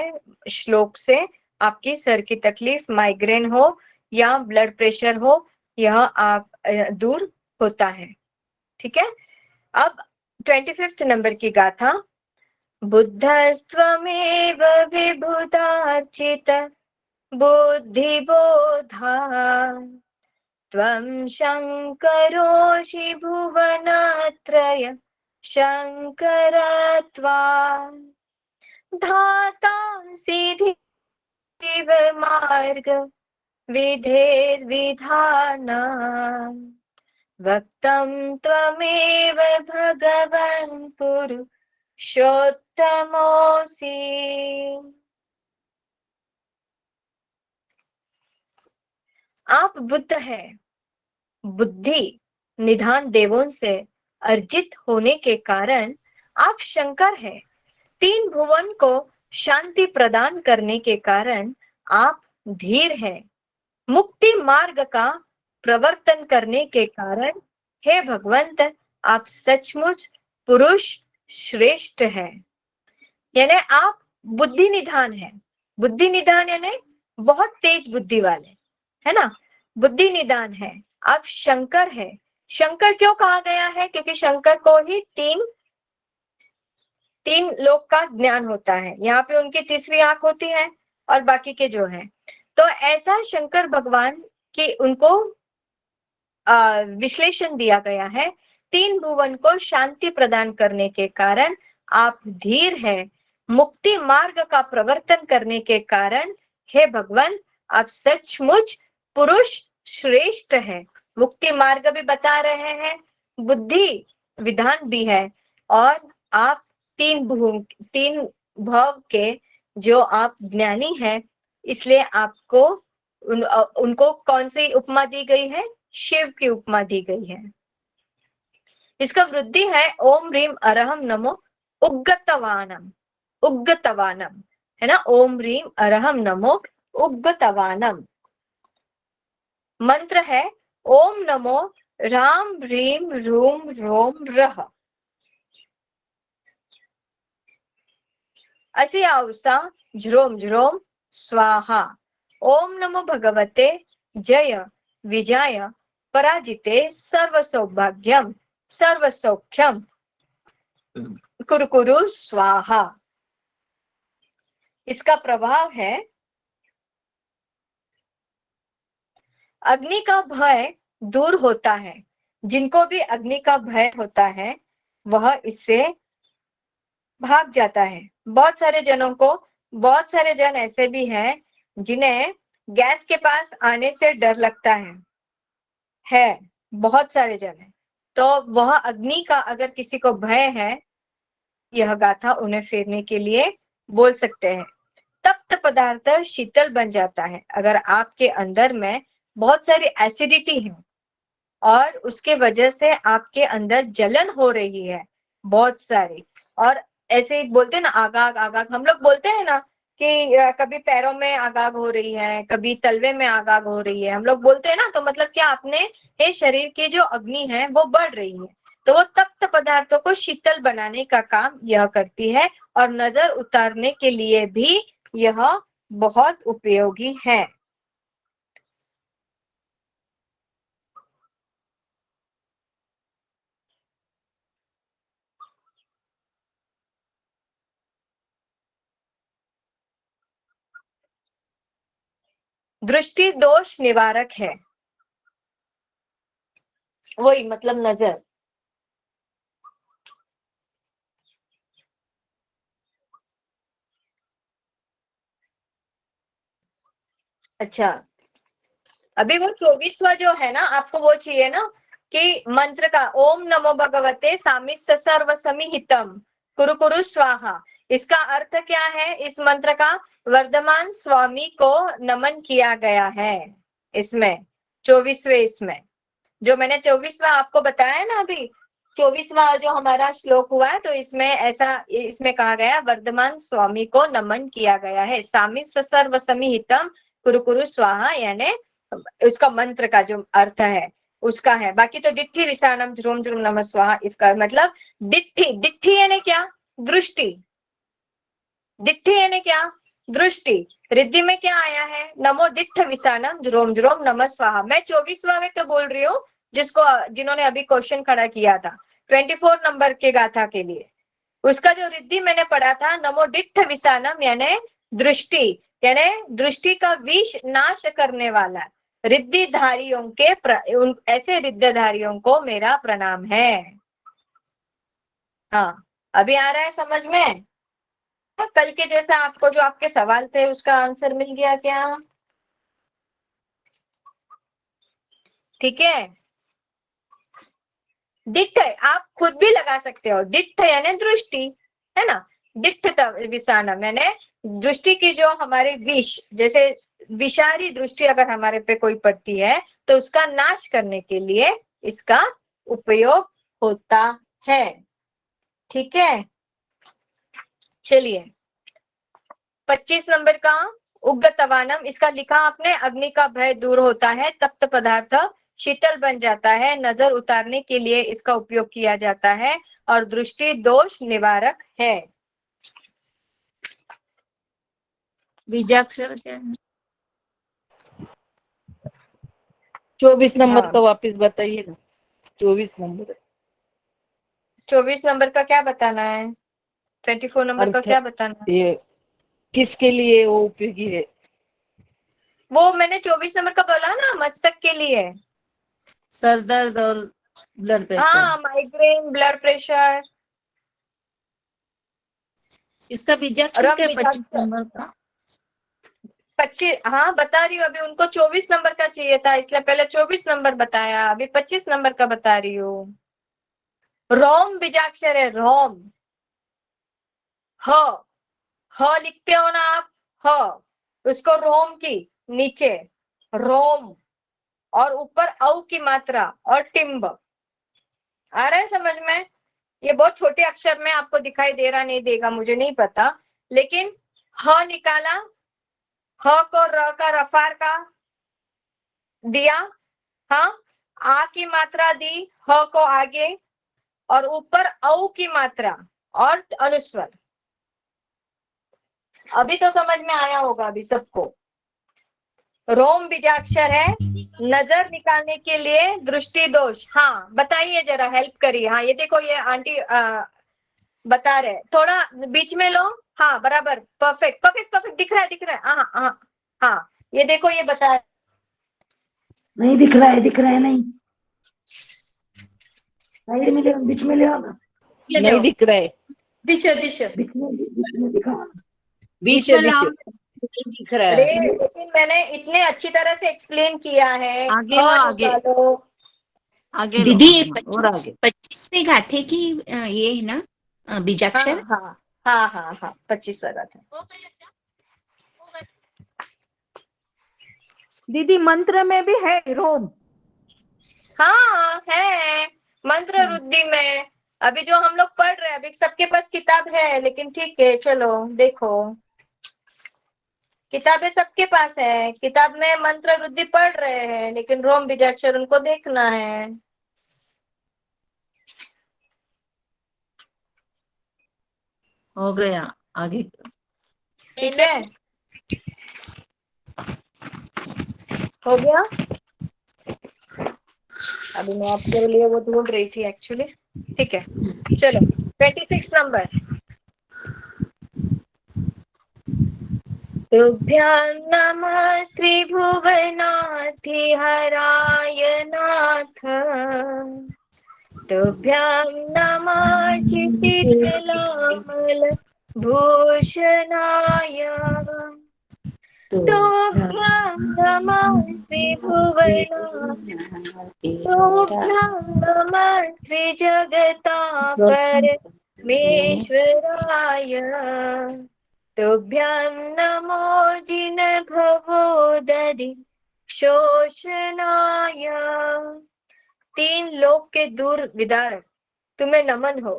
श्लोक से आपकी सर की तकलीफ, माइग्रेन हो या ब्लड प्रेशर हो, यह आप दूर होता है. ठीक है. अब 25 नंबर की गाथा. बुद्धस्त्वमेव विबुधार्चित बुद्धिबोधा त्वं शङ्करोषि भुवनत्रय शङ्करत्वा धातांसि धीव मार्ग विधेर्विधाना वक्तं त्वमेव भगवन् पुरुषोत्तमोऽसि. आप बुद्ध है, बुद्धि निधान देवों से अर्जित होने के कारण आप शंकर है. 3 भुवन को शांति प्रदान करने के कारण आप धीर है. मुक्ति मार्ग का प्रवर्तन करने के कारण हे भगवंत आप सचमुच पुरुष श्रेष्ठ है. यानी आप बुद्धि निधान है. बुद्धि निधान यानी बहुत तेज बुद्धि वाले, है ना. बुद्धि निदान है. आप शंकर है. शंकर क्यों कहा गया है? क्योंकि शंकर को ही तीन लोक का ज्ञान होता है. यहाँ पे उनकी तीसरी आंख होती है और बाकी के जो है, तो ऐसा शंकर भगवान की उनको विश्लेषण दिया गया है. 3 भुवन को शांति प्रदान करने के कारण आप धीर है. मुक्ति मार्ग का प्रवर्तन करने के कारण हे भगवान आप सचमुच पुरुष श्रेष्ठ है. मुक्ति मार्ग भी बता रहे हैं, बुद्धि विधान भी है, और आप 3 भव के जो आप ज्ञानी हैं, इसलिए आपको उनको कौन सी उपमा दी गई है? शिव की उपमा दी गई है. इसका वृद्धि है ओम ह्रीम अरहम नमो उग्गतवानम. उग्गतवानम है ना. ओम ह्रीम अरहम नमो उग्गतवानम. मंत्र है ओम नमो राम ह्रीम रूम रोम रह. असी आवसा ज्रोम ज्रोम स्वाहा. ओम नमो भगवते जय विजय पराजिते सर्व सौभाग्यम सर्व सौख्यम कुरकुरु स्वाहा. इसका प्रभाव है अग्नि का भय दूर होता है. जिनको भी अग्नि का भय होता है वह इससे भाग जाता है. बहुत सारे जन ऐसे भी हैं जिन्हें गैस के पास आने से डर लगता है. बहुत सारे जन हैं. तो वह अग्नि का अगर किसी को भय है, यह गाथा उन्हें फेरने के लिए बोल सकते हैं। तप्त पदार्थ शीतल बन जाता है। अगर आपके अंदर में बहुत सारी एसिडिटी है और उसके वजह से आपके अंदर जलन हो रही है बहुत सारी, और ऐसे बोलते हैं ना आगाग आगाग, हम लोग बोलते हैं ना कि कभी पैरों में आगाग हो रही है, कभी तलवे में आगाग हो रही है, हम लोग बोलते हैं ना, तो मतलब क्या अपने ये शरीर की जो अग्नि है वो बढ़ रही है, तो वो तप्त पदार्थों को शीतल बनाने का काम यह करती है और नजर उतारने के लिए भी यह बहुत उपयोगी है। दृष्टि दोष निवारक है, वही मतलब नजर। अच्छा, अभी वो 24वां जो है ना, आपको वो चाहिए ना कि मंत्र का ओम नमो भगवते सामिस्य सर्व समिहितम कुरु कुरु स्वाहा, इसका अर्थ क्या है इस मंत्र का? वर्धमान स्वामी को नमन किया गया है इसमें 24वें, इसमें जो मैंने 24वां आपको बताया है ना, अभी 24वां जो हमारा श्लोक हुआ है, तो इसमें ऐसा इसमें कहा गया वर्धमान स्वामी को नमन किया गया है। सामिस्य सर्व समिहितम कुरु कुरु स्वाहा, यानी उसका मंत्र का जो अर्थ है उसका है। बाकी तो डिट्ठी विसानम ध्रुम ध्रुम नमः स्वाहा, इसका मतलब डिट्ठी, डिट्ठी यानी क्या? दृष्टि। डिट्ठी यानी क्या? दृष्टि। रिद्धि में क्या आया है? नमो डिट्ठ विसानम ध्रुम ध्रुम नमः स्वाहा। मैं 24वां में तो बोल रही हूँ जिन्होंने अभी क्वेश्चन खड़ा किया था 24 नंबर के गाथा के लिए, उसका जो रिद्धि मैंने पढ़ा था नमो डिट्ठ विसानम यानी दृष्टि, यानी दृष्टि का विष नाश करने वाला रिद्धिधारियों के ऐसे रिद्धिधारियों को मेरा प्रणाम है। हाँ, अभी आ रहा है समझ में? कल के जैसा आपको जो आपके सवाल थे उसका आंसर मिल गया क्या? ठीक है। डिट्ठ आप खुद भी लगा सकते हो, डिट्ठ यानी दृष्टि, है ना? डिट्ठ विसानम यानी दृष्टि की जो हमारे विष, जैसे विषारी दृष्टि अगर हमारे पे कोई पड़ती है तो उसका नाश करने के लिए इसका उपयोग होता है। ठीक है, चलिए 25 नंबर का उग्गतवानम, इसका लिखा आपने अग्नि का भय दूर होता है, तप्त पदार्थ शीतल बन जाता है, नजर उतारने के लिए इसका उपयोग किया जाता है और दृष्टि दोष निवारक है। बीजाक्षर क्या है? 24 नंबर हाँ। का वापस बताइए ना। 24 नंबर 24 नंबर का क्या बताना है? 24 नंबर का अर्थ क्या बताना है? ये किसके लिए वो उपयोगी है? वो मैंने 24 नंबर का बोला ना, मस्तक के लिए। सर दर्द और ब्लड प्रेशर। हाँ, माइग्रेन, ब्लड प्रेशर। इसका बीजाक्षर क्या है 25 नंबर का? 25, हाँ बता रही हूँ, अभी उनको 24 नंबर का चाहिए था इसलिए पहले 24 नंबर बताया, अभी 25 नंबर का बता रही हूँ। रोम बीजाक्षर है, रोम। ह लिखते हो ना आप, ह उसको रोम की नीचे रोम और ऊपर औ की मात्रा और टिम्ब। आ रहा है समझ में? ये बहुत छोटे अक्षर में आपको दिखाई दे रहा नहीं देगा मुझे नहीं पता, लेकिन ह निकाला, ह को र का रफार का दिया, हाँ, आ की मात्रा दी, ह को आगे, और ऊपर औ की मात्रा और अनुस्वर। अभी तो समझ में आया होगा अभी सबको। रोम बीजाक्षर है, नजर निकालने के लिए दृष्टि दोष। हाँ बताइए जरा, हेल्प करिए। हाँ ये देखो, ये आंटी बता रहे, थोड़ा बीच में लो। हाँ बराबर, परफेक्ट परफेक्ट परफेक्ट, दिख रहा है दिख रहा है। हाँ हाँ हाँ, ये देखो ये बता, नहीं दिख रहा है, दिख रहा है नहीं, साइड में ले, बीच में ले आओ ना, नहीं दिख रहा है, दिशो दिशो बीच में दिखाओ ना। बीच में दिख रहा अरे है। लेकिन मैंने इतने अच्छी तरह से एक्सप्लेन किया है। आगे लो, आगे। निकालो, आगे दीदी लो, ये और आगे। 25वें गाठे की ये है ना हाँ बीजाक्षर। हाँ हाँ हाँ हाँ 25 वाला था। दीदी मंत्र में भी है रोम। हाँ है मंत्र रुद्धि में। अभी जो हम लोग पढ़ रहे हैं अभी सबके पास किताब है, लेकिन ठीक है चलो देखो किताबें सबके पास है, किताब में मंत्र रुद्धि पढ़ रहे हैं, लेकिन रोम बीजाक्षर उनको देखना है। हो गया, आगे। ठीक है हो गया। अभी मैं आपके लिए वो ढूंढ रही थी एक्चुअली। ठीक है चलो 26 नंबर। तुभ्यां नमः श्री भुवनाथि हराय नाथ। तुभ्यां नमः शीतलामल भूषणाय। तुभ्यां नमः श्री भुवनाथि। तुभ्यां नमः श्री जगतापरमेश्वराय। तुभ्यां नमो जिन भवोदधि शोषणाय। तीन लोक के दूर विदारक तुम्हें नमन हो।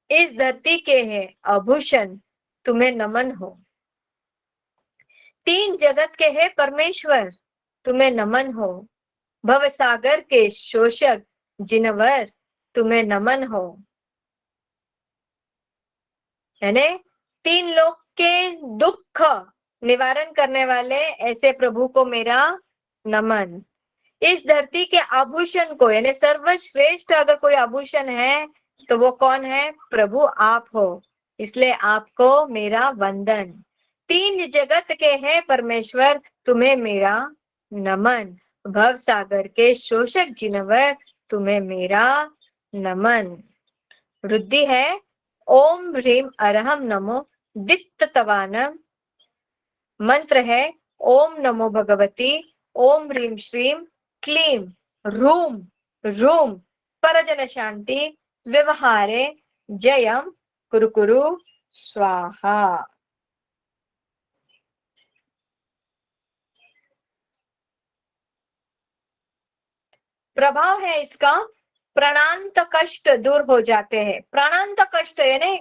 इस धरती के हैं आभूषण तुम्हें नमन हो। तीन जगत के हैं परमेश्वर तुम्हें नमन हो। भव सागर के शोषक जिनवर तुम्हें नमन हो। यानी तीन लोक के दुख निवारण करने वाले ऐसे प्रभु को मेरा नमन। इस धरती के आभूषण को, यानी सर्वश्रेष्ठ अगर कोई आभूषण है तो वो कौन है? प्रभु आप हो, इसलिए आपको मेरा वंदन। तीन जगत के हैं परमेश्वर तुम्हें मेरा नमन। भव सागर के शोषक जिनवर तुम्हें मेरा नमन। रुद्धि है ओम ह्रीम अरहम नमो दित्तवानम। मंत्र है ओम नमो भगवती ओम ह्रीम श्रीम क्लीम रूम रूम परजन शांति व्यवहारे जयम कुरु स्वाहा। प्रभाव है इसका, प्राणांत कष्ट दूर हो जाते हैं। प्राणांत कष्ट यानी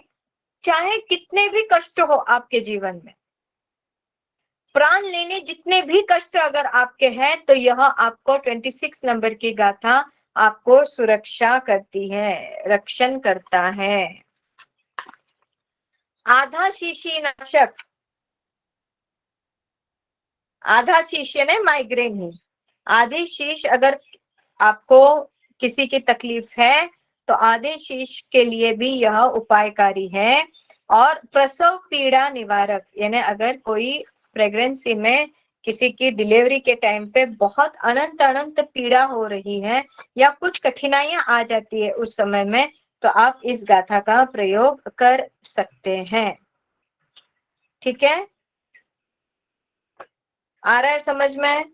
चाहे कितने भी कष्ट हो आपके जीवन में, प्राण लेने जितने भी कष्ट अगर आपके हैं, तो यह आपको 26 नंबर की गाथा आपको सुरक्षा करती है, रक्षण करता है। आधा शीशी नाशक, आधा शीश यानी माइग्रेन ही। आधी शीश अगर आपको किसी की तकलीफ है तो आधे शीश के लिए भी यह उपायकारी है। और प्रसव पीड़ा निवारक, यानी अगर कोई प्रेगनेंसी में किसी की डिलीवरी के टाइम पे बहुत अनंत अनंत पीड़ा हो रही है या कुछ कठिनाइयां आ जाती है उस समय में, तो आप इस गाथा का प्रयोग कर सकते हैं। ठीक है, आ रहा है समझ में?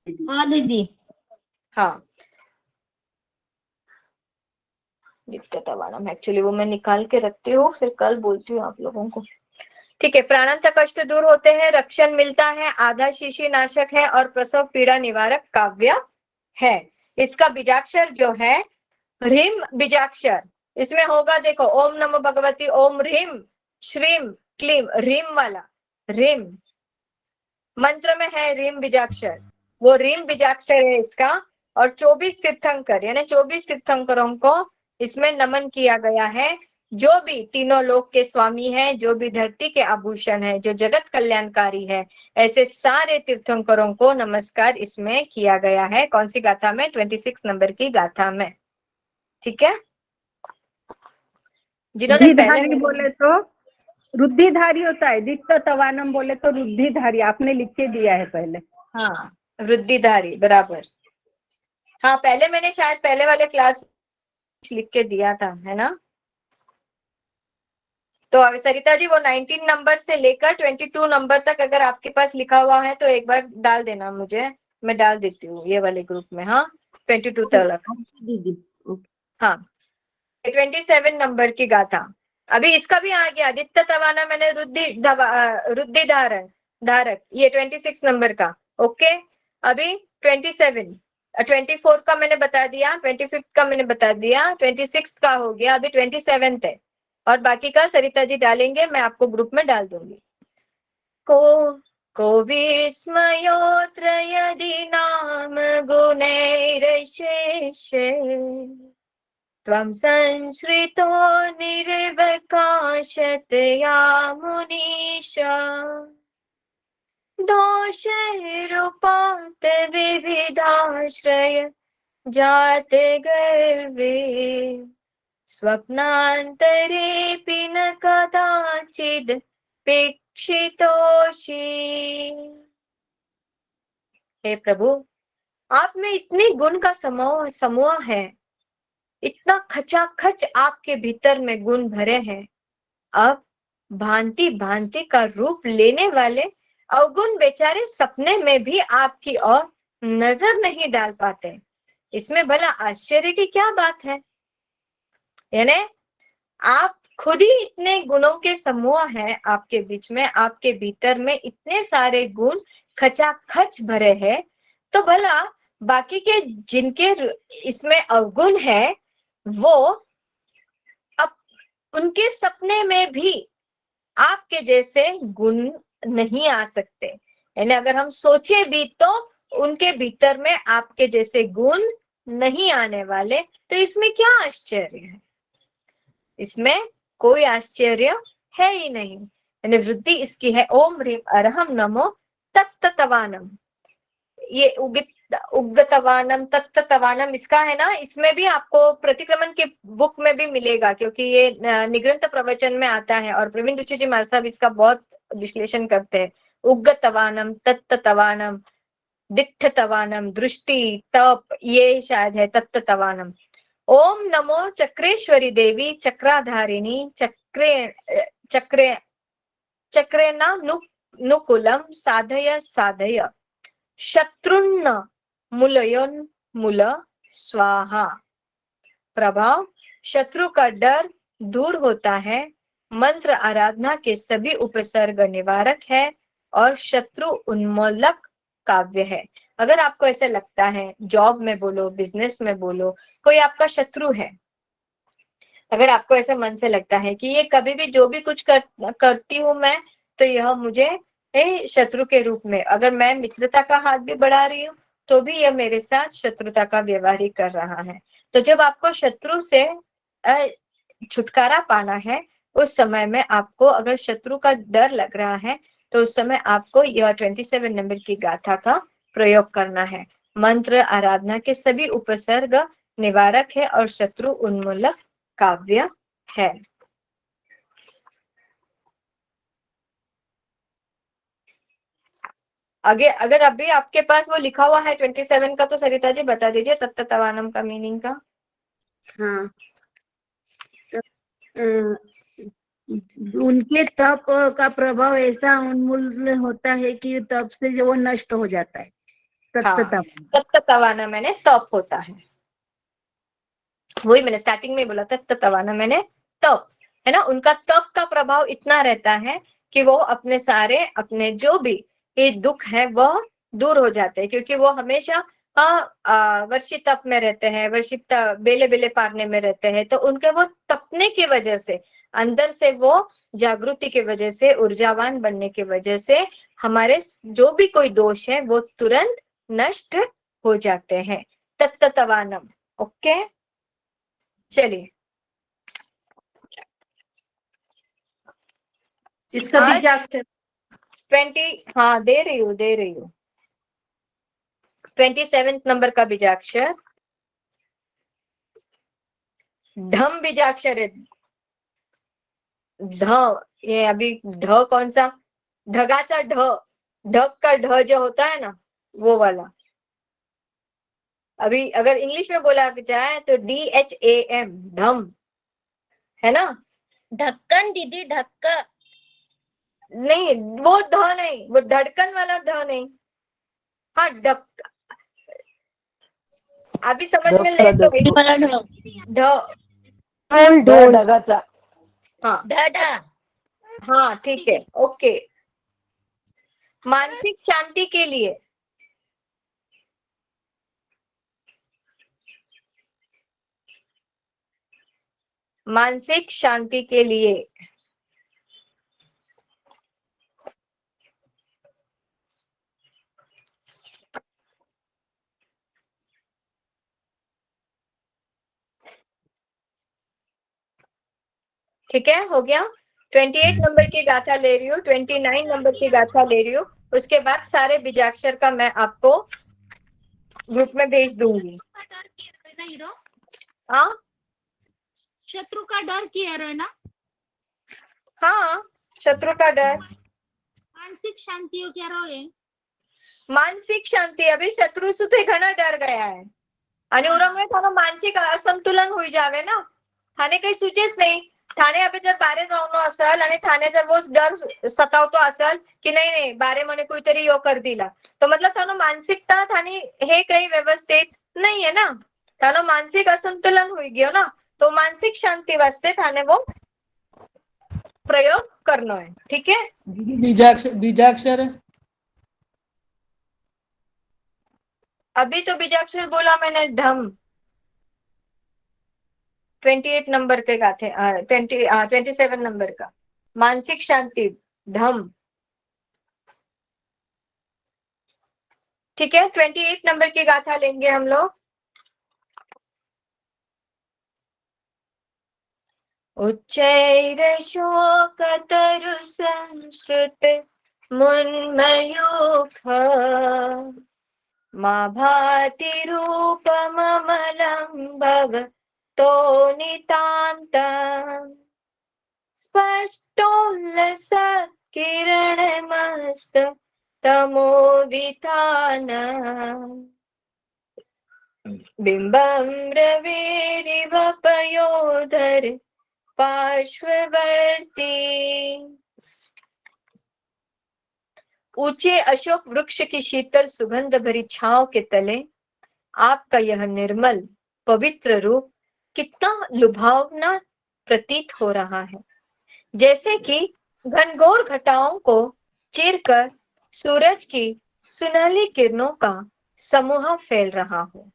हाँ दीदी। हाँ दिक्कतवानम एक्चुअली वो मैं निकाल के रखती हूँ, फिर कल बोलती हूँ आप लोगों को। ठीक है, प्राणांत कष्ट दूर होते हैं, रक्षण मिलता है, आधा शीशी नाशक है और प्रसव पीड़ा निवारक काव्य है। इसका बीजाक्षर जो है ह्रीम बीजाक्षर, इसमें होगा देखो ओम नमो भगवती ओम ह्रीम श्रीम क्लीम, रीम वाला रीम मंत्र में है रीम बीजाक्षर, वो रीम बीजाक्षर है इसका। और 24 तीर्थंकर यानी 24 तीर्थंकरों को इसमें नमन किया गया है, जो भी तीनों लोक के स्वामी हैं, जो भी धरती के आभूषण है, जो जगत कल्याणकारी है, ऐसे सारे तीर्थंकरों को नमस्कार इसमें किया गया है। कौन सी गाथा में? 26 नंबर की गाथा में। ठीक है, जिन्होंने पहले बोले तो रुद्धिधारी होता है, दित्त तवानम बोले तो रुद्धिधारी आपने लिख के दिया है पहले। हाँ वृद्धिधारी बराबर। हाँ पहले मैंने शायद पहले वाले क्लास लिख के दिया था, है ना? तो सरिता जी वो 19 नंबर से लेकर 22 नंबर तक अगर आपके पास लिखा हुआ है तो एक बार डाल देना मुझे, मैं डाल देती हूँ ये वाले ग्रुप में। हाँ 22 तक। दीदी हाँ 27 नंबर की गाथा। अभी इसका भी आ गया, आदित्य तवाना मैंने रुद्धि धारण धारक, ये 26 नंबर का। ओके अभी 27 24 का मैंने बता दिया, 25 का मैंने बता दिया, 26 का हो गया, अभी 27 है और बाकी का सरिता जी डालेंगे, मैं आपको ग्रुप में डाल दूंगी। को विस्मयोत्र यदि नाम गुणैरशेषे त्वं संश्रितो निर्वकाशतया मुनीश दोषैरुपात विविधाश्रय जात गर्वे स्वप्नान्तरेऽपि न कदाचिदपेक्षितोषि। हे प्रभु, आप में इतने गुण का समूह है, इतना खचाखच आपके भीतर में गुण भरे हैं। अब भांति भांति का रूप लेने वाले अवगुण बेचारे सपने में भी आपकी ओर नजर नहीं डाल पाते। इसमें भला आश्चर्य की क्या बात है? यानी आप खुद ही इतने गुणों के समूह है आपके बीच में, आपके भीतर में इतने सारे गुण खचाखच भरे हैं, तो भला बाकी के जिनके इसमें अवगुण है वो अब उनके सपने में भी आपके जैसे गुण नहीं आ सकते। यानी अगर हम सोचे भी तो उनके भीतर में आपके जैसे गुण नहीं आने वाले, तो इसमें क्या आश्चर्य है? इसमें कोई आश्चर्य है ही नहीं। यानी वृद्धि इसकी है ओम ह्रीम अरहम नमो तत्तवानम। ये उग्गतवानम तत्तवानम इसका है ना, इसमें भी आपको प्रतिक्रमण के बुक में भी मिलेगा, क्योंकि ये निग्रंथ प्रवचन में आता है और प्रवीण रुचि जी महाराज साहब इसका बहुत विश्लेषण करते हैं। उग्गतवानम तत्तवानम दिट्ठतवानम दृष्टि तप, ये शायद है तत्तवानम। ओम नमो चक्रेश्वरी देवी चक्राधारिणी चक्रेना नुकुलम साधय साधय शत्रुन्न मूल स्वाहा। प्रभाव शत्रु का डर दूर होता है, मंत्र आराधना के सभी उपसर्ग निवारक है और शत्रु उन्मूलक काव्य है। अगर आपको ऐसा लगता है, जॉब में बोलो, बिजनेस में बोलो, कोई आपका शत्रु है, अगर आपको ऐसा मन से लगता है कि ये कभी भी जो भी कुछ करती हूँ मैं, तो यह मुझे शत्रु के रूप में, अगर मैं मित्रता का हाथ भी बढ़ा रही हूँ तो भी यह मेरे साथ शत्रुता का व्यवहार ही कर रहा है। तो जब आपको शत्रु से छुटकारा पाना है, उस समय में आपको अगर शत्रु का डर लग रहा है, तो उस समय आपको यह 27 नंबर की गाथा का प्रयोग करना है। मंत्र आराधना के सभी उपसर्ग निवारक है और शत्रु उन्मूलक काव्य है। आगे अगर अभी आपके पास वो लिखा हुआ है 27 का, तो सरिता जी बता दीजिए तत्तवानम का मीनिंग का। हाँ उनके तप का प्रभाव ऐसा उन्मूल होता है कि तप से जो वो नष्ट हो जाता है। तत्तवाना मैंने तप होता है, वही मैंने स्टार्टिंग में बोला तत्तवाना मैंने तप है ना। उनका तप का प्रभाव इतना रहता है कि वो अपने सारे अपने जो भी ये दुख है वह दूर हो जाते हैं, क्योंकि वो हमेशा वर्षी तप में रहते हैं, वर्षी बेले बेले पारने में रहते हैं। तो उनके वो तपने की वजह से, अंदर से वो जागृति की वजह से, ऊर्जावान बनने की वजह से हमारे जो भी कोई दोष है वो तुरंत नष्ट हो जाते हैं। तत्तवानम। ओके चलिए, इसका बीजाक्षर 20 हाँ दे रही हूँ 27 नंबर का बीजाक्षर ढम बीजाक्षर है। ढ, ये अभी ढ कौन सा, ढगाचा ढ, ढग का ढ जो होता है ना वो वाला। अभी अगर इंग्लिश में बोला जाए तो DHAM ढम है ना, ढक्कन दीदी, ढक्कन नहीं, वो ध नहीं, वो धड़कन वाला ध नहीं। हाँ अभी समझ में ले तो ढोल ढगाचा हाँ ढा। हाँ ठीक है, ओके। मानसिक शांति के लिए, मानसिक शांति के लिए ठीक है, हो गया। 28 नंबर की गाथा ले रही हूँ, 29 नंबर की गाथा ले रही हूँ। उसके बाद सारे बीजाक्षर का मैं आपको ग्रुप में भेज दूंगी। हाँ, शत्रु का डर कह रहे हो ना? हाँ, शत्रु का डर, मानसिक शांति हो क्या रहो है? मानसिक शांती। अभी शत्रु सुते घना डर गया है आणि उरामुळे थानो मानसिक असंतुलन होई जावे ना, थाने काही सुचेच नाही। थाने अभी जर बारे जाऊन असेल आणि थाने जर वो डर सतावतो असेल की नाही बारे म्हणे कोणीतरी यो कर दिला, तो मतलब थानो मानसिकता थानी हे काही व्यवस्थित नाही है ना, थानो मानसिक असंतुलन होई गयो ना, तो मानसिक शांति वास्ते थाने वो प्रयोग करना है। ठीक है, बीजाक्षर अभी तो बीजाक्षर बोला मैंने ढम। 28 नंबर पे गाथे 27 नंबर का मानसिक शांति धम। ठीक है, 28 नंबर की गाथा लेंगे हम लोग। उच्चैर शोकतरु संस्कृत मुन्मयूख मा भाति रूपममलं भवतो नितान्तम् स्पष्टोल्लसत्किरणमस्त तमोवितान बिम्बं रविरिव पयोधर पार्श्ववर्ती। ऊंचे अशोक वृक्ष की शीतल सुगंध भरी छांव के तले आपका यह निर्मल पवित्र रूप कितना लुभावना प्रतीत हो रहा है, जैसे कि घनघोर घटाओं को चीरकर सूरज की सुनहली किरणों का समूह फैल रहा हो।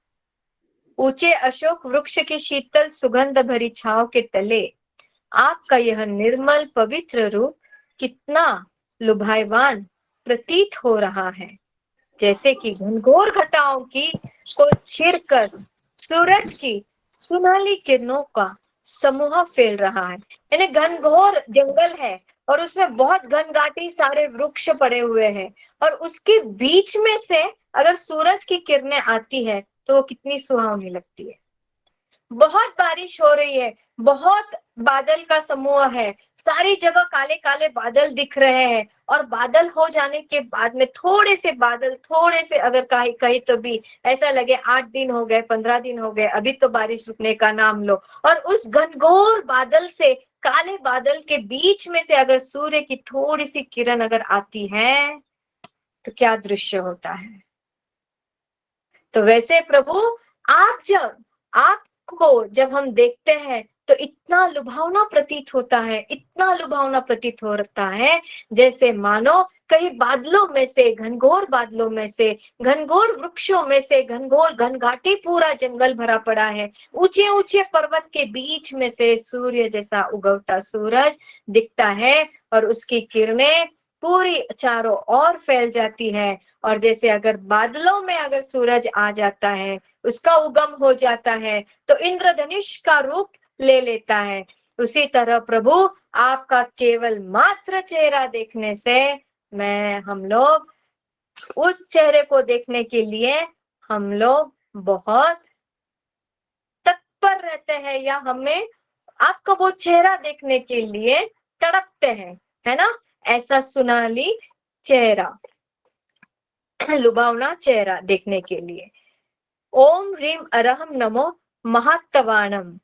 ऊंचे अशोक वृक्ष की शीतल सुगंध भरी छांव के तले आपका यह निर्मल पवित्र रूप कितना लुभायवान प्रतीत हो रहा है, जैसे कि घनघोर घटाओं की को चीरकर सूरज की सुनहली किरणों का समूह फैल रहा है। यानी घनघोर जंगल है और उसमें बहुत घनघाटी सारे वृक्ष पड़े हुए हैं और उसके बीच में से अगर सूरज की किरणें आती है तो वो कितनी सुहावनी लगती है। बहुत बारिश हो रही है, बहुत बादल का समूह है, सारी जगह काले काले बादल दिख रहे हैं और बादल हो जाने के बाद में थोड़े से बादल थोड़े से अगर कहीं तो भी ऐसा लगे 8 दिन हो गए 15 दिन हो गए अभी तो बारिश रुकने का नाम लो, और उस घनघोर बादल से काले बादल के बीच में से अगर सूर्य की थोड़ी सी किरण अगर आती है तो क्या दृश्य होता है। तो वैसे प्रभु आपको जब हम देखते हैं तो इतना लुभावना प्रतीत होता है, इतना लुभावना प्रतीत होता है जैसे मानो कहीं बादलों में से, घनघोर बादलों में से, घनघोर वृक्षों में से, घनघोर घनघाटी पूरा जंगल भरा पड़ा है, ऊंचे ऊंचे पर्वत के बीच में से सूर्य जैसा उगवता सूरज दिखता है और उसकी किरणें पूरी चारों ओर फैल जाती है। और जैसे अगर बादलों में अगर सूरज आ जाता है, उसका उगम हो जाता है तो इंद्रधनुष का रूप ले लेता है, उसी तरह प्रभु आपका केवल मात्र चेहरा देखने से हम लोग उस चेहरे को देखने के लिए हम लोग बहुत तत्पर रहते हैं या हमें आपका वो चेहरा देखने के लिए तड़पते हैं, है ना। ऐसा सुनहली चेहरा, लुभावना चेहरा देखने के लिए। ओम ह्रीम अरहम नमो महात्वाणम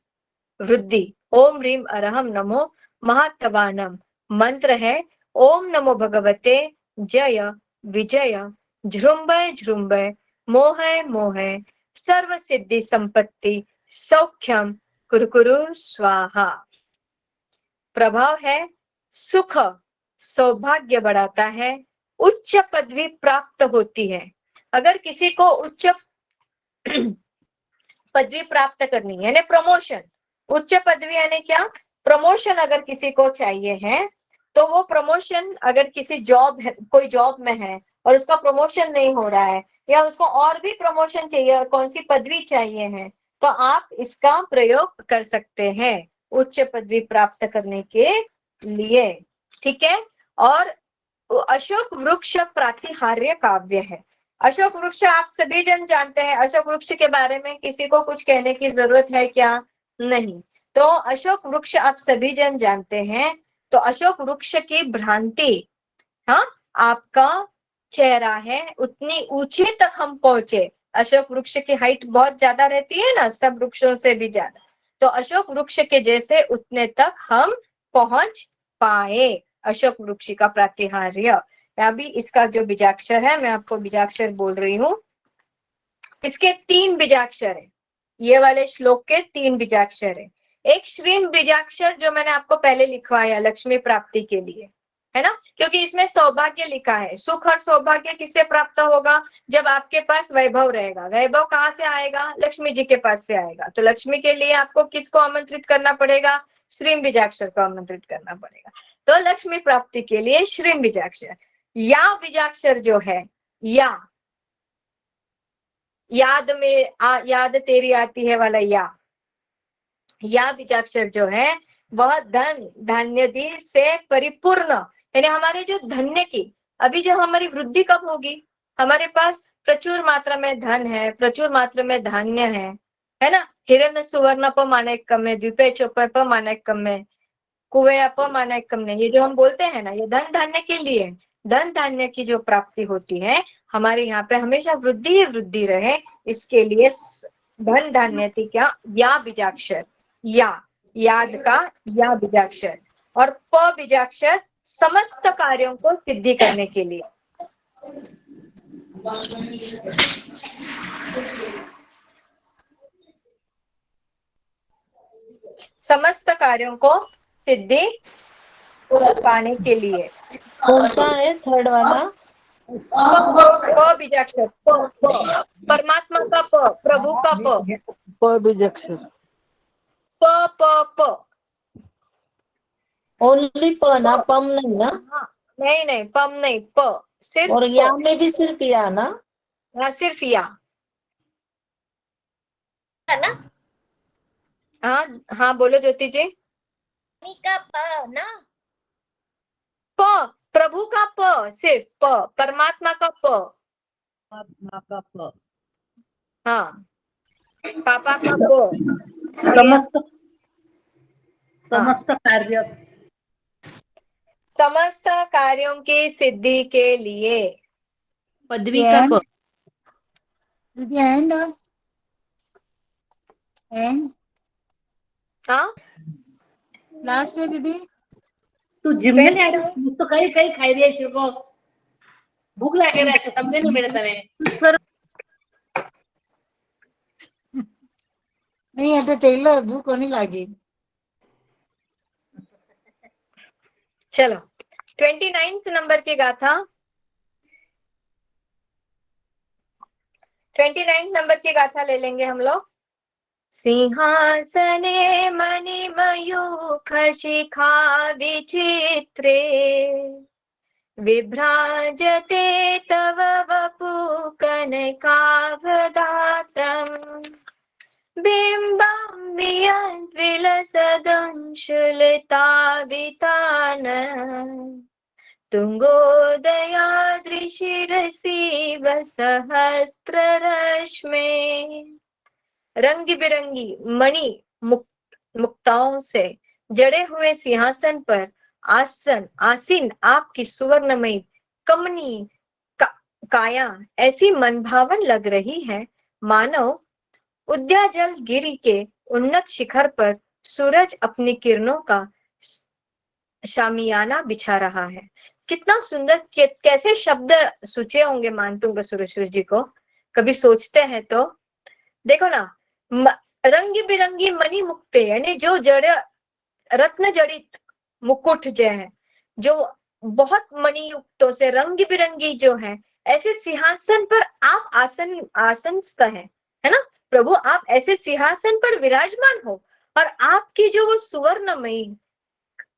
वृद्धि। ओम ह्रीम अरहम नमो महात्वानम। मंत्र है ओम नमो भगवते जय विजय झृंभय झृंभय मोहय मोहय सर्व सिद्धि संपत्ति सौख्यम कुरकुरु स्वाहा। प्रभाव है सुख सौभाग्य बढ़ाता है, उच्च पदवी प्राप्त होती है। अगर किसी को उच्च पदवी प्राप्त करनी है यानी प्रमोशन, उच्च पदवी यानी क्या, प्रमोशन अगर किसी को चाहिए है तो वो प्रमोशन अगर किसी जॉब है, कोई जॉब में है और उसका प्रमोशन नहीं हो रहा है या उसको और भी प्रमोशन चाहिए, कौन सी पदवी चाहिए है, तो आप इसका प्रयोग कर सकते हैं उच्च पदवी प्राप्त करने के लिए। ठीक है। और अशोक वृक्ष प्रातिहार्य काव्य है। अशोक वृक्ष आप सभी जन जानते हैं, अशोक वृक्ष के बारे में किसी को कुछ कहने की जरूरत है क्या? नहीं। तो अशोक वृक्ष आप सभी जन जानते हैं। तो अशोक वृक्ष की भ्रांति, हाँ, आपका चेहरा है उतनी ऊंचे तक हम पहुंचे। अशोक वृक्ष की हाइट बहुत ज्यादा रहती है ना, सब वृक्षों से भी ज्यादा। तो अशोक वृक्ष के जैसे उतने तक हम पहुंच पाए। अशोक वृक्ष का प्रातिहार्य, अभी इसका जो बीजाक्षर है, मैं आपको बीजाक्षर बोल रही हूँ। इसके 3 बीजाक्षर है, ये वाले श्लोक के 3 बीजाक्षर है। एक श्रीम बीजाक्षर जो मैंने आपको पहले लिखवाया लक्ष्मी प्राप्ति के लिए, है ना, क्योंकि इसमें सौभाग्य लिखा है। सुख और सौभाग्य किससे प्राप्त होगा? जब आपके पास वैभव रहेगा। वैभव कहाँ से आएगा? लक्ष्मी जी के पास से आएगा। तो लक्ष्मी के लिए आपको किसको आमंत्रित करना पड़ेगा? श्रीम बीजाक्षर को आमंत्रित करना पड़ेगा। तो लक्ष्मी प्राप्ति के लिए श्रीम बीजाक्षर। या बीजाक्षर जो है, या याद में याद तेरी आती है वाला या बीजाक्षर जो है वह धन धान्य से परिपूर्ण, यानी हमारे जो धन्य की, अभी जो हमारी वृद्धि कब होगी? हमारे पास प्रचुर मात्रा में धन है, प्रचुर मात्रा में धान्य है ना। हिरण्य सुवर्ण प माणिक्यम में, द्वीपे चौपे प माणिक्यम में, कुवे प माणिक्यम में, ये जो हम बोलते हैं ना, ये धन धान्य के लिए। धन धान्य की जो प्राप्ति होती है हमारे यहाँ पे हमेशा वृद्धि ही वृद्धि रहे, इसके लिए धन धान्य थी क्या? या बीजाक्षर, या याद का या बीजाक्षर। और प बीजाक्षर समस्त कार्यों को सिद्धि करने के लिए। समस्त कार्यों को सिद्धि पाने के लिए। कौन सा है थर्ड वाला? प बीजाक्षर, परमात्मा का प, प्रभु का प बीजाक्षर, प प प ओनली प ना, पम नहीं ना? हाँ, नहीं पम नहीं, प सिर्फ। और या में भी सिर्फ या ना? हाँ, सिर्फ या, है ना? हाँ बोलो ज्योति जी। का प ना? प, प्रभु का प, सिर्फ प, परमात्मा का प, हाँ, पापा का प। समस्त कार्य, समस्त कार्यों की सिद्धि के लिए। पदवी का प। दीदी एंड हाँ, लास्ट है दीदी। तू जिम में नहीं आ रही, तो कहीं कहीं खाई रही है, किसी को भूख लगे रहा है, समझे नहीं मेरे तरह। नहीं हटे तेल भूख नहीं लगी। चलो 29 नंबर की गाथा, 29 नंबर की गाथा ले लेंगे हम लोग। सिंहासने मणिमयूख शिखा विचित्रे विभ्राजते तव वपु कनकावदातम् बिम्बं विलसदंशुलितावितान तुंगोदयाद्रिशिरसि सहस्त्ररश्मे। रंग बिरंगी मणि मुक्ताओं से जड़े हुए सिंहासन पर आसीन आपकी सुवर्णमयी कमनी काया ऐसी मनभावन लग रही है मानो उद्याजल गिरी के उन्नत शिखर पर सूरज अपनी किरणों का शामियाना बिछा रहा है। कितना सुंदर, कैसे शब्द सोचे होंगे मानतुंग सुरेश्वर जी को, कभी सोचते हैं तो। देखो ना, रंग बिरंगी मणि मुक्ते, यानी जो जड़ रत्न जड़ित मुकुट जो है, जो बहुत मणि युक्तों से रंग बिरंगी जो है, ऐसे सिंहासन पर आप आसनस्थ है ना प्रभु, आप ऐसे सिंहासन पर विराजमान हो, और आपकी जो वो सुवर्णमयी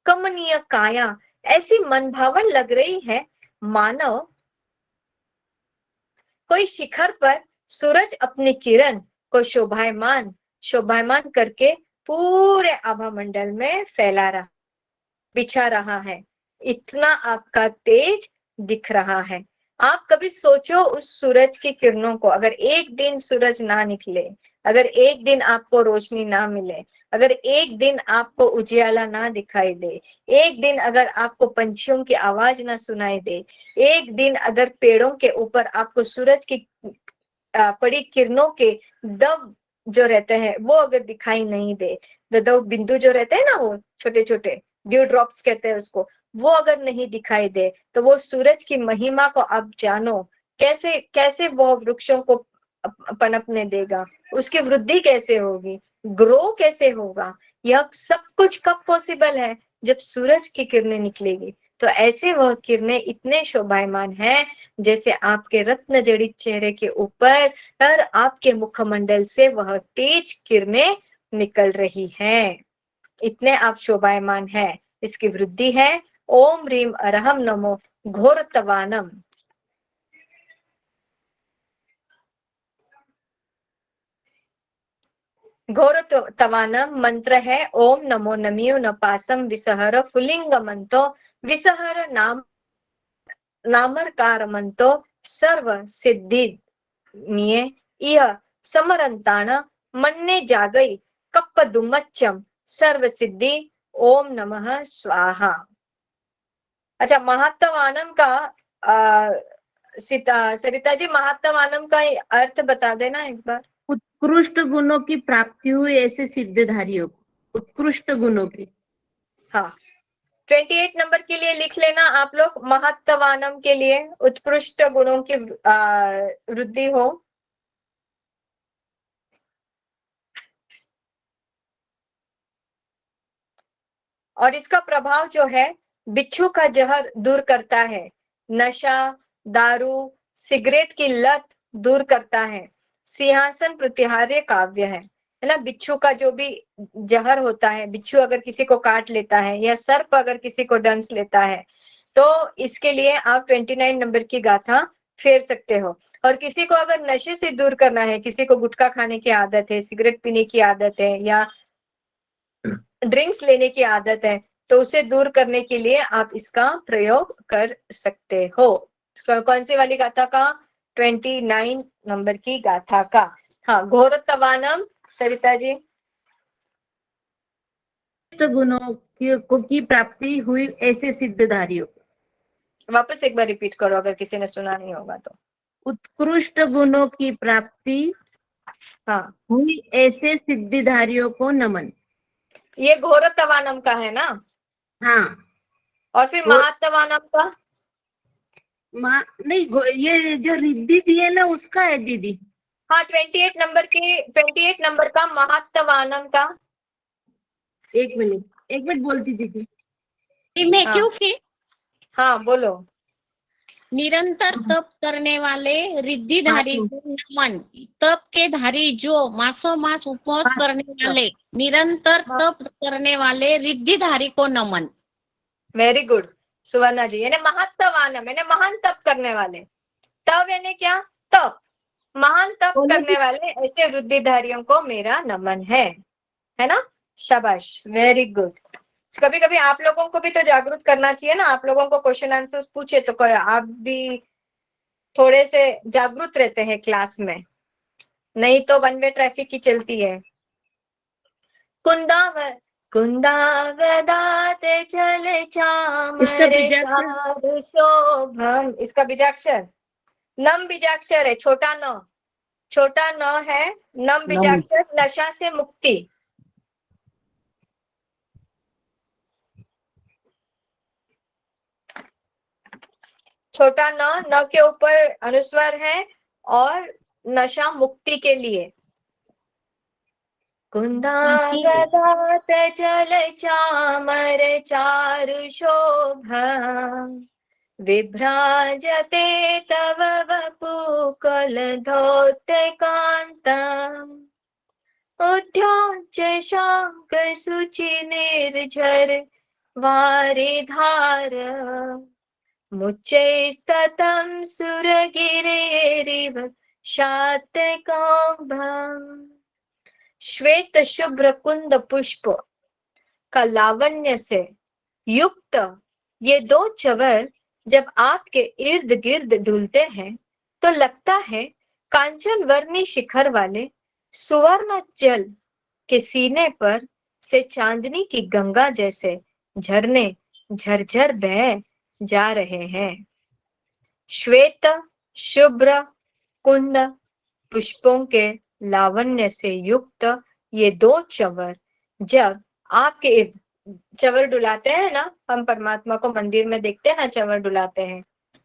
कमनीय काया ऐसी मनभावन लग रही है, मानो कोई शिखर पर सूरज अपनी किरण को शोभायमान करके पूरे आभा मंडल में बिछा रहा है। इतना आपका तेज दिख रहा है। आप कभी सोचो उस सूरज की किरणों को, अगर एक दिन सूरज ना निकले, अगर एक दिन आपको रोशनी ना मिले, अगर एक दिन आपको उजियाला ना दिखाई दे, एक दिन अगर आपको पंछियों की आवाज ना सुनाई दे, एक दिन अगर पेड़ों के ऊपर आपको सूरज की पड़ी किरणों के दब जो रहते हैं वो अगर दिखाई नहीं दे, दो बिंदु जो रहते हैं ना, वो छोटे छोटे ड्यू ड्रॉप्स कहते हैं उसको, वो अगर नहीं दिखाई दे, तो वो सूरज की महिमा को आप जानो, कैसे कैसे वो वृक्षों को पनपने देगा, उसकी वृद्धि कैसे होगी, ग्रो कैसे होगा। यह सब कुछ कब पॉसिबल है? जब सूरज की किरणें निकलेगी। तो ऐसे वह किरणें इतने शोभायमान है, जैसे आपके रत्न जड़ित चेहरे के ऊपर और आपके मुखमंडल से वह तेज किरणें निकल रही हैं। इतने आप शोभायमान है, इसकी वृद्धि है। ओम ह्रीम अरहम नमो घोरतवानम। घोरतवानम मंत्र है ओम नमो नमियो नपासम विसहर फुलिंग मंतो विसहर नामरकार मंतो सर्व सिद्धि मिये इह समरंताण मन्ने जागई कप्पदुमच्चम सर्व सिद्धि ओम नमः स्वाहा। अच्छा, महात्वानम का सरिता जी, महात्वानम का अर्थ बता देना एक बार। उत्कृष्ट गुणों की प्राप्ति हुई ऐसे सिद्धधारियों को, उत्कृष्ट गुणों की। हाँ, 28 नंबर के लिए लिख लेना आप लोग, महत्वानम के लिए उत्कृष्ट गुणों की वृद्धि हो। और इसका प्रभाव जो है बिच्छू का जहर दूर करता है, नशा, दारू, सिगरेट की लत दूर करता है, सिंहासन प्रतिहार्य काव्य है ना। बिच्छू का जो भी जहर होता है, बिच्छू अगर किसी को काट लेता है या सर्प अगर किसी को डंस लेता है, तो इसके लिए आप 29 नंबर की गाथा फेर सकते हो। और किसी को अगर नशे से दूर करना है, किसी को गुटखा खाने की आदत है, सिगरेट पीने की आदत है या ड्रिंक्स लेने की आदत है, तो उसे दूर करने के लिए आप इसका प्रयोग कर सकते हो। कौन सी वाली गाथा का? 29 नंबर की गाथा का। हाँ, घोरतवानम सरिता जी। गुणों की प्राप्ति हुई ऐसे सिद्धधारियों। वापस एक बार रिपीट करो अगर किसी ने सुना नहीं होगा तो। उत्कृष्ट गुणों की प्राप्ति हाँ हुई ऐसे सिद्धिधारियों को नमन। ये घोरतवानम का है ना? हाँ। और फिर महातवानम का? नहीं, ये जो रिद्धि दी है ना उसका है दीदी। हाँ, 28 नंबर का महातवानम का। एक मिनट बोलती दीदी। मैं क्यों की? हाँ बोलो। निरंतर तप करने वाले रिद्धिधारी को नमन। तप के धारी जो मासों मास उपवास करने वाले, निरंतर तप करने वाले रिद्धिधारी को नमन। वेरी गुड सुवर्णा जी, यानी महातवानम यानी महान तप करने वाले। तप यानी क्या? तप, महान तप करने वाले ऐसे रुद्धिधारियों को मेरा नमन है ना? शाबाश, वेरी गुड। कभी कभी आप लोगों को भी तो जागरूक करना चाहिए ना। आप लोगों को क्वेश्चन आंसर्स पूछे तो आप भी थोड़े से जागरूक रहते हैं क्लास में, नहीं तो वन वे ट्रैफिक की चलती है। कुंदावदाते चले चामरे चारु शोभम। इसका बीजाक्षर नम बीजाक्षर है, छोटा न है, नम बीजाक्षर। नशा से मुक्ति, छोटा न के ऊपर अनुस्वर है और नशा मुक्ति के लिए। कुंदागदात जल चामर चारु शोभा विभ्राजते तव वपुकल धौत कांतम् उद्याच्य शांक सुचि निर्झर वारिधार मुच्चैस्ततं सुरगिरेरिव शातकांभम्। श्वेत शुभ्र कुंद पुष्प का लावण्य से युक्त ये दो चवर जब आपके इर्द गिर्द डुलते हैं तो लगता है कांचन वर्णी शिखर वाले सुवर्ण जल के सीने पर से चांदनी की गंगा जैसे झरने झरझर बह जा रहे हैं। श्वेत शुभ्र कुंद पुष्पों के लावण्य से युक्त ये दो चवर जब आपके इर्द, चवर डुलाते हैं ना, हम परमात्मा को मंदिर में देखते हैं ना, चवर डुलाते हैं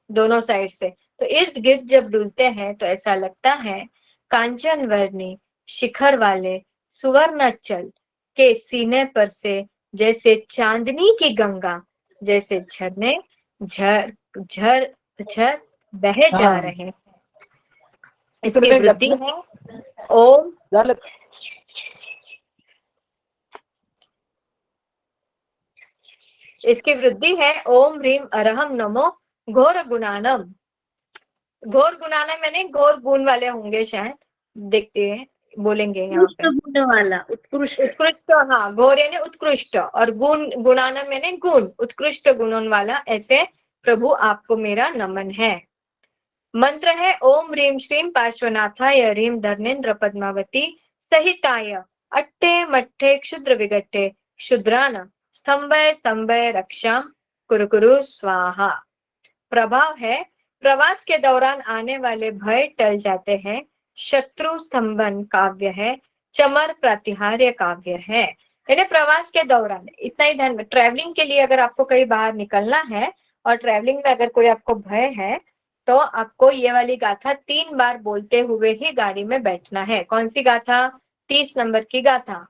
दोनों साइड से, तो इर्द गिर्द जब डुलते हैं तो ऐसा लगता है कांचन वर्णी शिखर वाले सुवर्णाचल के सीने पर से जैसे चांदनी की गंगा जैसे झरने झर झर झर बह जा रहे हैं। इसकी वृद्धि है ओम इसकी वृद्धि है ओम ह्रीम अरहम नमो घोर गुणानम। घोर गुणानम मैंने घोर गुण वाले होंगे शायद, देखते हैं बोलेंगे यहाँ पे। गुण वाला उत्कृष्ट उत्कृष्ट, हाँ, घोर यानी उत्कृष्ट और गुण गुणानम मैंने गुण उत्कृष्ट गुणों वाला, ऐसे प्रभु आपको मेरा नमन है। मंत्र है ओम ह्रीम श्रीम पार्श्वनाथाय ह्रीम धर्मेन्द्र पद्मावती सहिताय अट्टे मट्ठे क्षुद्र विगट्टे क्षुद्रान स्तंभय स्तंभय रक्षा कुरु कुरु स्वाहा। प्रभाव है प्रवास के दौरान आने वाले भय टल जाते हैं। शत्रु स्तंभन काव्य है, चमर प्रतिहार्य काव्य है। यानी प्रवास के दौरान इतना ही ध्यान में, ट्रैवलिंग के लिए अगर आपको कहीं बाहर निकलना है और ट्रैवलिंग में अगर कोई आपको भय है तो आपको ये वाली गाथा 3 बार बोलते हुए ही गाड़ी में बैठना है। कौन सी गाथा? 30 नंबर की गाथा,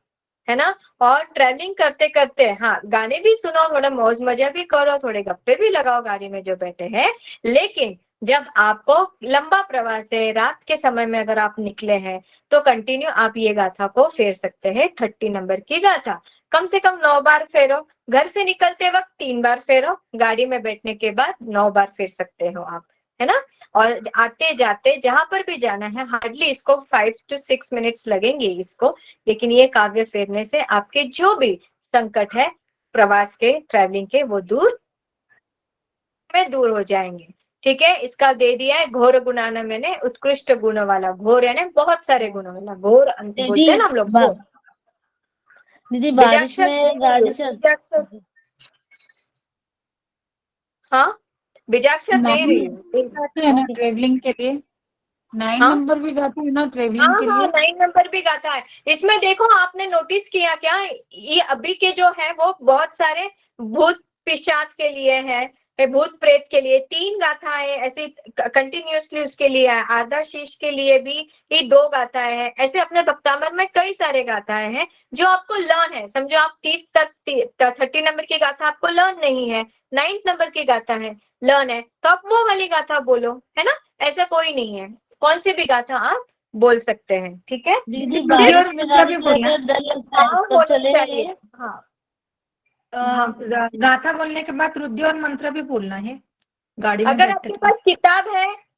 है ना। और ट्रैवलिंग करते करते हाँ गाने भी सुनो, थोड़ा मौज मजा भी करो, थोड़े गप्पे भी लगाओ गाड़ी में जो बैठे हैं। लेकिन जब आपको लंबा प्रवास है, रात के समय में अगर आप निकले हैं तो कंटिन्यू आप ये गाथा को फेर सकते हैं। 30 नंबर की गाथा कम से कम 9 बार फेरो। घर से निकलते वक्त 3 बार फेरो, गाड़ी में बैठने के बाद 9 बार फेर सकते हो आप, है ना। और आते जाते जहां पर भी जाना है, हार्डली इसको 5 to 6 मिनट्स लगेंगे इसको, लेकिन ये काव्य फेरने से आपके जो भी संकट है प्रवास के, ट्रैवलिंग के, वो दूर हो जाएंगे। ठीक है, इसका दे दिया है घोर गुणाना मैंने उत्कृष्ट गुण वाला। घोर यानी बहुत सारे गुणों वाला, घोर बोलते हैं ना हम लोग। दीदी बारिश में गाड़ी चल, हाँ बीजाक्षर दे रही है ट्रेवलिंग के लिए 9 नंबर भी गाती है ना ट्रेवलिंग के लिए। 9 नंबर भी गाता है। इसमें देखो आपने नोटिस किया क्या, ये अभी के जो है वो बहुत सारे भूत पिशाच के लिए है, भूत प्रेत के लिए 3 गाथाएं ऐसे कंटिन्यूअसली उसके लिए है। आधा शीश के लिए भी ये 2 गाथाएं हैं। ऐसे अपने भक्तामृत में कई सारे गाथाएं हैं जो आपको लर्न है। समझो आप 30 तक 30 नंबर की गाथा आपको लर्न नहीं है, 9 नंबर की गाथा है लर्न है, तो आप वो वाली गाथा बोलो, है ना। ऐसा कोई नहीं है, कौन सी भी गाथा आप बोल सकते हैं। ठीक है दीदी बारिश में गाड़ी चलते डर लगता है, हाँ, तो चलेगा चाहिए। ये? हाँ गाथा बोलने के बाद रुद्र और मंत्र भी बोलना है गाड़ी में अगर बैठते आपके पास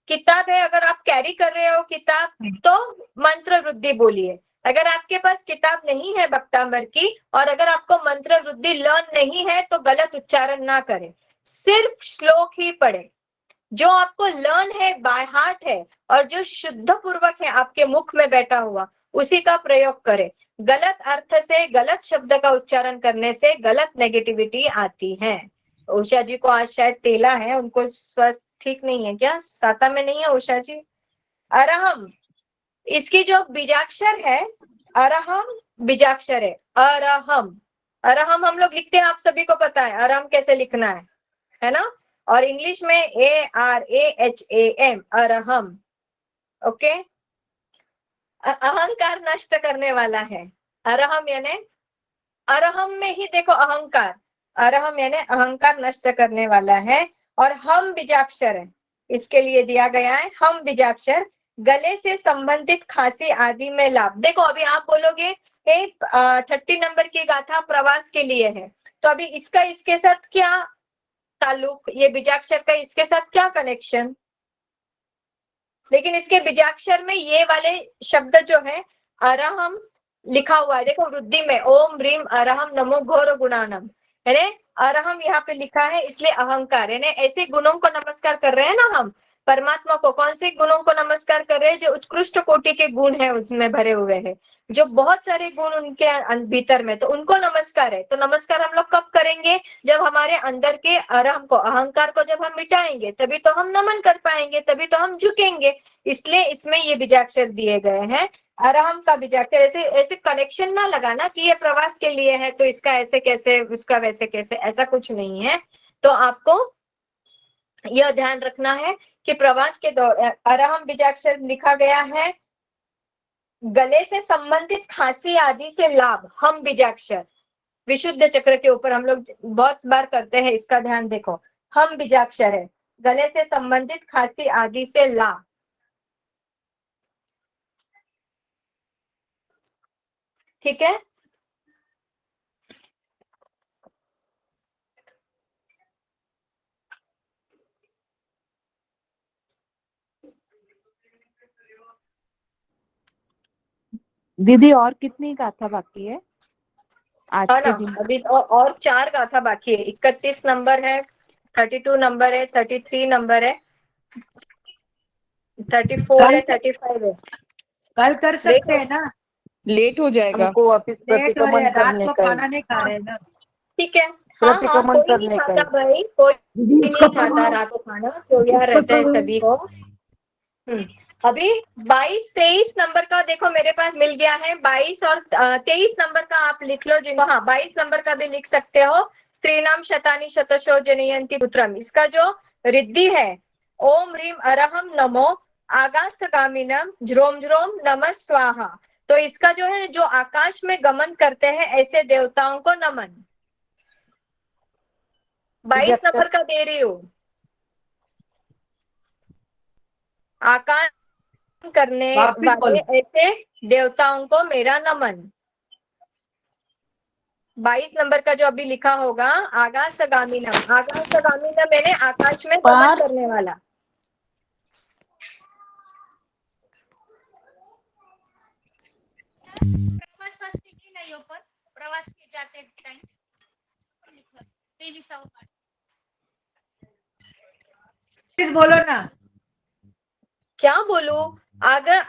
किताब है अगर आप कैरी कर रहे हो किताब तो मंत्र वृद्धि बोलिए। अगर आपके पास किताब नहीं है भक्तांबर की और अगर आपको मंत्र वृद्धि लर्न नहीं है तो गलत उच्चारण ना करें, सिर्फ श्लोक ही पढ़े। जो आपको लर्न है, बाय हार्ट है और जो शुद्ध पूर्वक है आपके मुख में बैठा हुआ, उसी का प्रयोग करें। गलत अर्थ से, गलत शब्द का उच्चारण करने से गलत नेगेटिविटी आती है। उषा जी को आज शायद तेला है, उनको स्वास्थ्य ठीक नहीं है क्या? साता में नहीं है उषा जी? अरहम, इसकी जो बीजाक्षर है, अरहम बीजाक्षर है। अरहम, अरहम हम लोग लिखते हैं, आप सभी को पता है अरहम कैसे लिखना है ना। और इंग्लिश में ARAHAM, अरहम। ओके, अहंकार नष्ट करने वाला है। अरहम यानी अरहम में ही देखो अहंकार, अरहम यानी अहंकार नष्ट करने वाला है। और हम बीजाक्षर है, इसके लिए दिया गया है हम बीजाक्षर, गले से संबंधित खांसी आदि में लाभ। देखो अभी आप बोलोगे 30 नंबर की गाथा प्रवास के लिए है, तो अभी इसका इसके साथ क्या ताल्लुक, ये बीजाक्षर का इसके साथ क्या कनेक्शन? लेकिन इसके बीजाक्षर में ये वाले शब्द जो है अरहम लिखा हुआ है, देखो वृद्धि में ओम ह्रीम अरहम नमो घोर गुणानम, यानी अरहम यहाँ पे लिखा है, इसलिए अहंकार, यानी ऐसे गुणों को नमस्कार कर रहे हैं ना हम परमात्मा को। कौन से गुणों को नमस्कार कर रहे हैं? जो उत्कृष्ट कोटि के गुण है उसमें भरे हुए हैं, जो बहुत सारे गुण उनके भीतर में, तो उनको नमस्कार है। तो नमस्कार हम लोग कब करेंगे? जब हमारे अंदर के अरहम को, अहंकार को जब हम मिटाएंगे, तभी तो हम नमन कर पाएंगे, तभी तो हम झुकेंगे। इसलिए इसमें ये बीजाक्षर दिए गए हैं, अरहम का बीजाक्षर। ऐसे ऐसे कनेक्शन ना लगाना कि ये प्रवास के लिए है तो इसका ऐसे कैसे, उसका वैसे कैसे, ऐसा कुछ नहीं है। तो आपको यह ध्यान रखना है कि प्रवास के दौरान अरहम बीजाक्षर लिखा गया है, गले से संबंधित खांसी आदि से लाभ, हम बीजाक्षर विशुद्ध चक्र के ऊपर हम लोग बहुत बार करते हैं, इसका ध्यान देखो। हम बीजाक्षर है, गले से संबंधित खांसी आदि से लाभ। ठीक है, दीदी और कितनी गाथा बाकी है आज है के ना? दिन? अभी और 4 गाथा बाकी है। 31 नंबर है, 32 नंबर है, 33 नंबर है, 34 है, 35 है। कल कर सकते हैं ना? लेट हो जाएगा। हमको वापिस लेट हो रहे प्रतिक्रमण हैं, रात करने को का है। खाना नहीं खा रहे हैं ना। ठीक है, हाँ हाँ, प्रतिक्रमण कोई नहीं करने का खाता है। भाई, कोई नहीं खाता रात को खाना, तो यह रहता है सभी को। अभी 22-23 नंबर का देखो मेरे पास मिल गया है। 22 और 23 नंबर का आप लिख लो जिनको, हाँ 22 नंबर का भी लिख सकते हो। स्त्रीनाम शतानि शतशो जनयन्ति पुत्रम, इसका जो रिद्धि है ओम ह्रीम अरहम नमो आकाशगामिनम ज्रोम ज्रोम नमः स्वाहा। तो इसका जो है, जो आकाश में गमन करते हैं ऐसे देवताओं को नमन। 22 नंबर का दे रही हूँ, आकाश करने वाले ऐसे देवताओं को मेरा नमन। 22 नंबर का जो अभी लिखा होगा आकाशगामिनम, आकाशगामिनम मैंने आकाश में गमन करने वाला। प्रवास वास्ते केला यो पर प्रवास के जाते टाइम 23 प्लीज बोलो ना। क्या बोलूं? अगर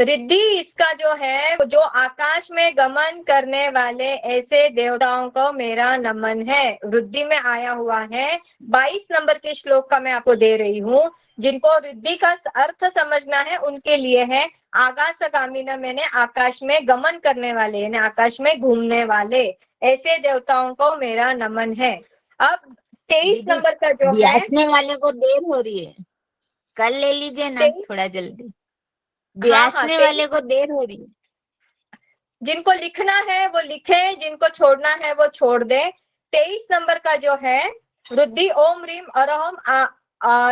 रिद्धि इसका जो है, जो आकाश में गमन करने वाले ऐसे देवताओं को मेरा नमन है, वृद्धि में आया हुआ है। 22 नंबर के श्लोक का मैं आपको दे रही हूँ। जिनको रिद्धि का अर्थ समझना है उनके लिए है आकाशगामी न, मैंने आकाश में गमन करने वाले, यानी आकाश में घूमने वाले ऐसे देवताओं को मेरा नमन है। अब 23 नंबर का जो है, ब्यासने वाले को देर हो रही है, कल ले लीजिए ना थोड़ा जल्दी। ब्यासने वाले को देर हो रही है। जिनको लिखना है वो लिखे, जिनको छोड़ना है वो छोड़ दे। 23 नंबर का जो है रुद्धि ओम ह्रीम अरहम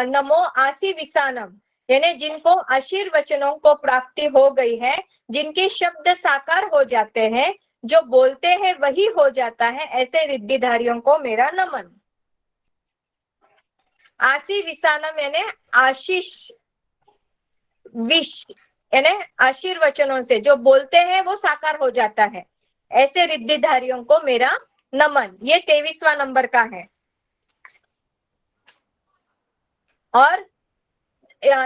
नमो आसी विसानम, यानी जिनको आशीर्वचनों को प्राप्ति हो गई है, जिनके शब्द साकार हो जाते हैं, जो बोलते हैं वही हो जाता है, ऐसे रिद्धिधारियों को मेरा नमन। आसी विसानम यानी आशीष, विश यानी आशीर्वचनों से जो बोलते हैं वो साकार हो जाता है, ऐसे रिद्धिधारियों को मेरा नमन। ये 23वां नंबर का है। और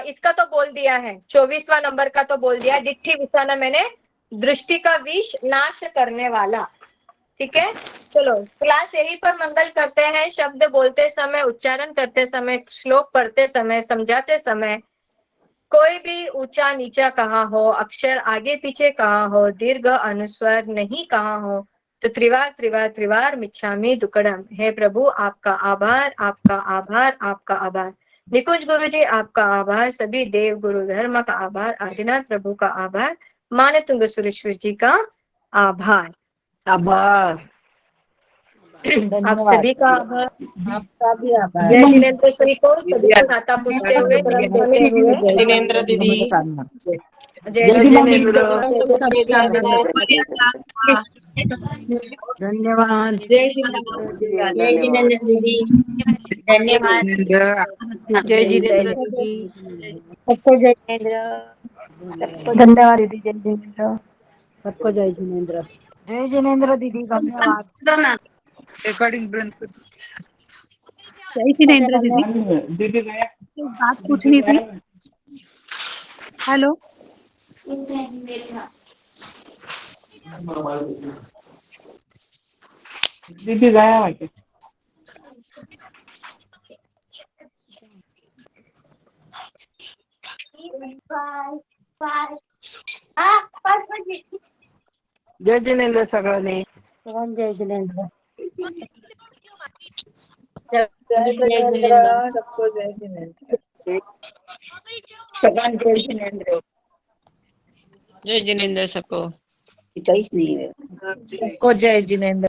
इसका तो बोल दिया है, 24वां नंबर का तो बोल दिया, डिट्ठी विसाना मैंने दृष्टि का विष नाश करने वाला। ठीक है, चलो क्लास यही पर मंगल करते हैं। शब्द बोलते समय, उच्चारण करते समय, श्लोक पढ़ते समय, समझाते समय कोई भी ऊंचा नीचा कहा हो, अक्षर आगे पीछे कहा हो, दीर्घ अनुस्वर नहीं कहा हो, तो त्रिवार त्रिवार त्रिवार मिच्छामि दुक्कडम। हे प्रभु आपका आभार, आपका आभार, आपका आभार। निकुंज गुरु जी आपका आभार, सभी देव गुरु धर्म का आभार, आदिनाथ प्रभु का आभार, मानतुंग सुरेश्वर जी का आभार। आभार। आप सभी का आभार। आपका भी आभार। जय जिनेंद्र सभी को, सभी को खाता पूछते हुए प्रणाम करते हुए जय जिनेंद्र दीदी। जय जिनेंद्र। धन्यवाद। जय जिनेंद्र दीदी, धन्यवाद। जय जिनेंद्र दीदी। सबको जय जिनेंद्र। धन्यवाद दीदी, जय जिनेंद्र। सबको जय जिनेंद्र। जय जिनेंद्र दीदी, धन्यवाद। रिकॉर्डिंग बंद कर। जय जिनेंद्र दीदी, दीदी गया। बात पूछनी थी। हेलो, दीदी गया है। जय जिनेंद्र सगळ्यांनी। जय जिनेंद्र। जय जिनेंद्र। सबको जय जिनेंद्र। भगवान जय जिनेंद्र। जय जिनेंद्र सबको। काहीच नाही सबको जय जिनेंद्र।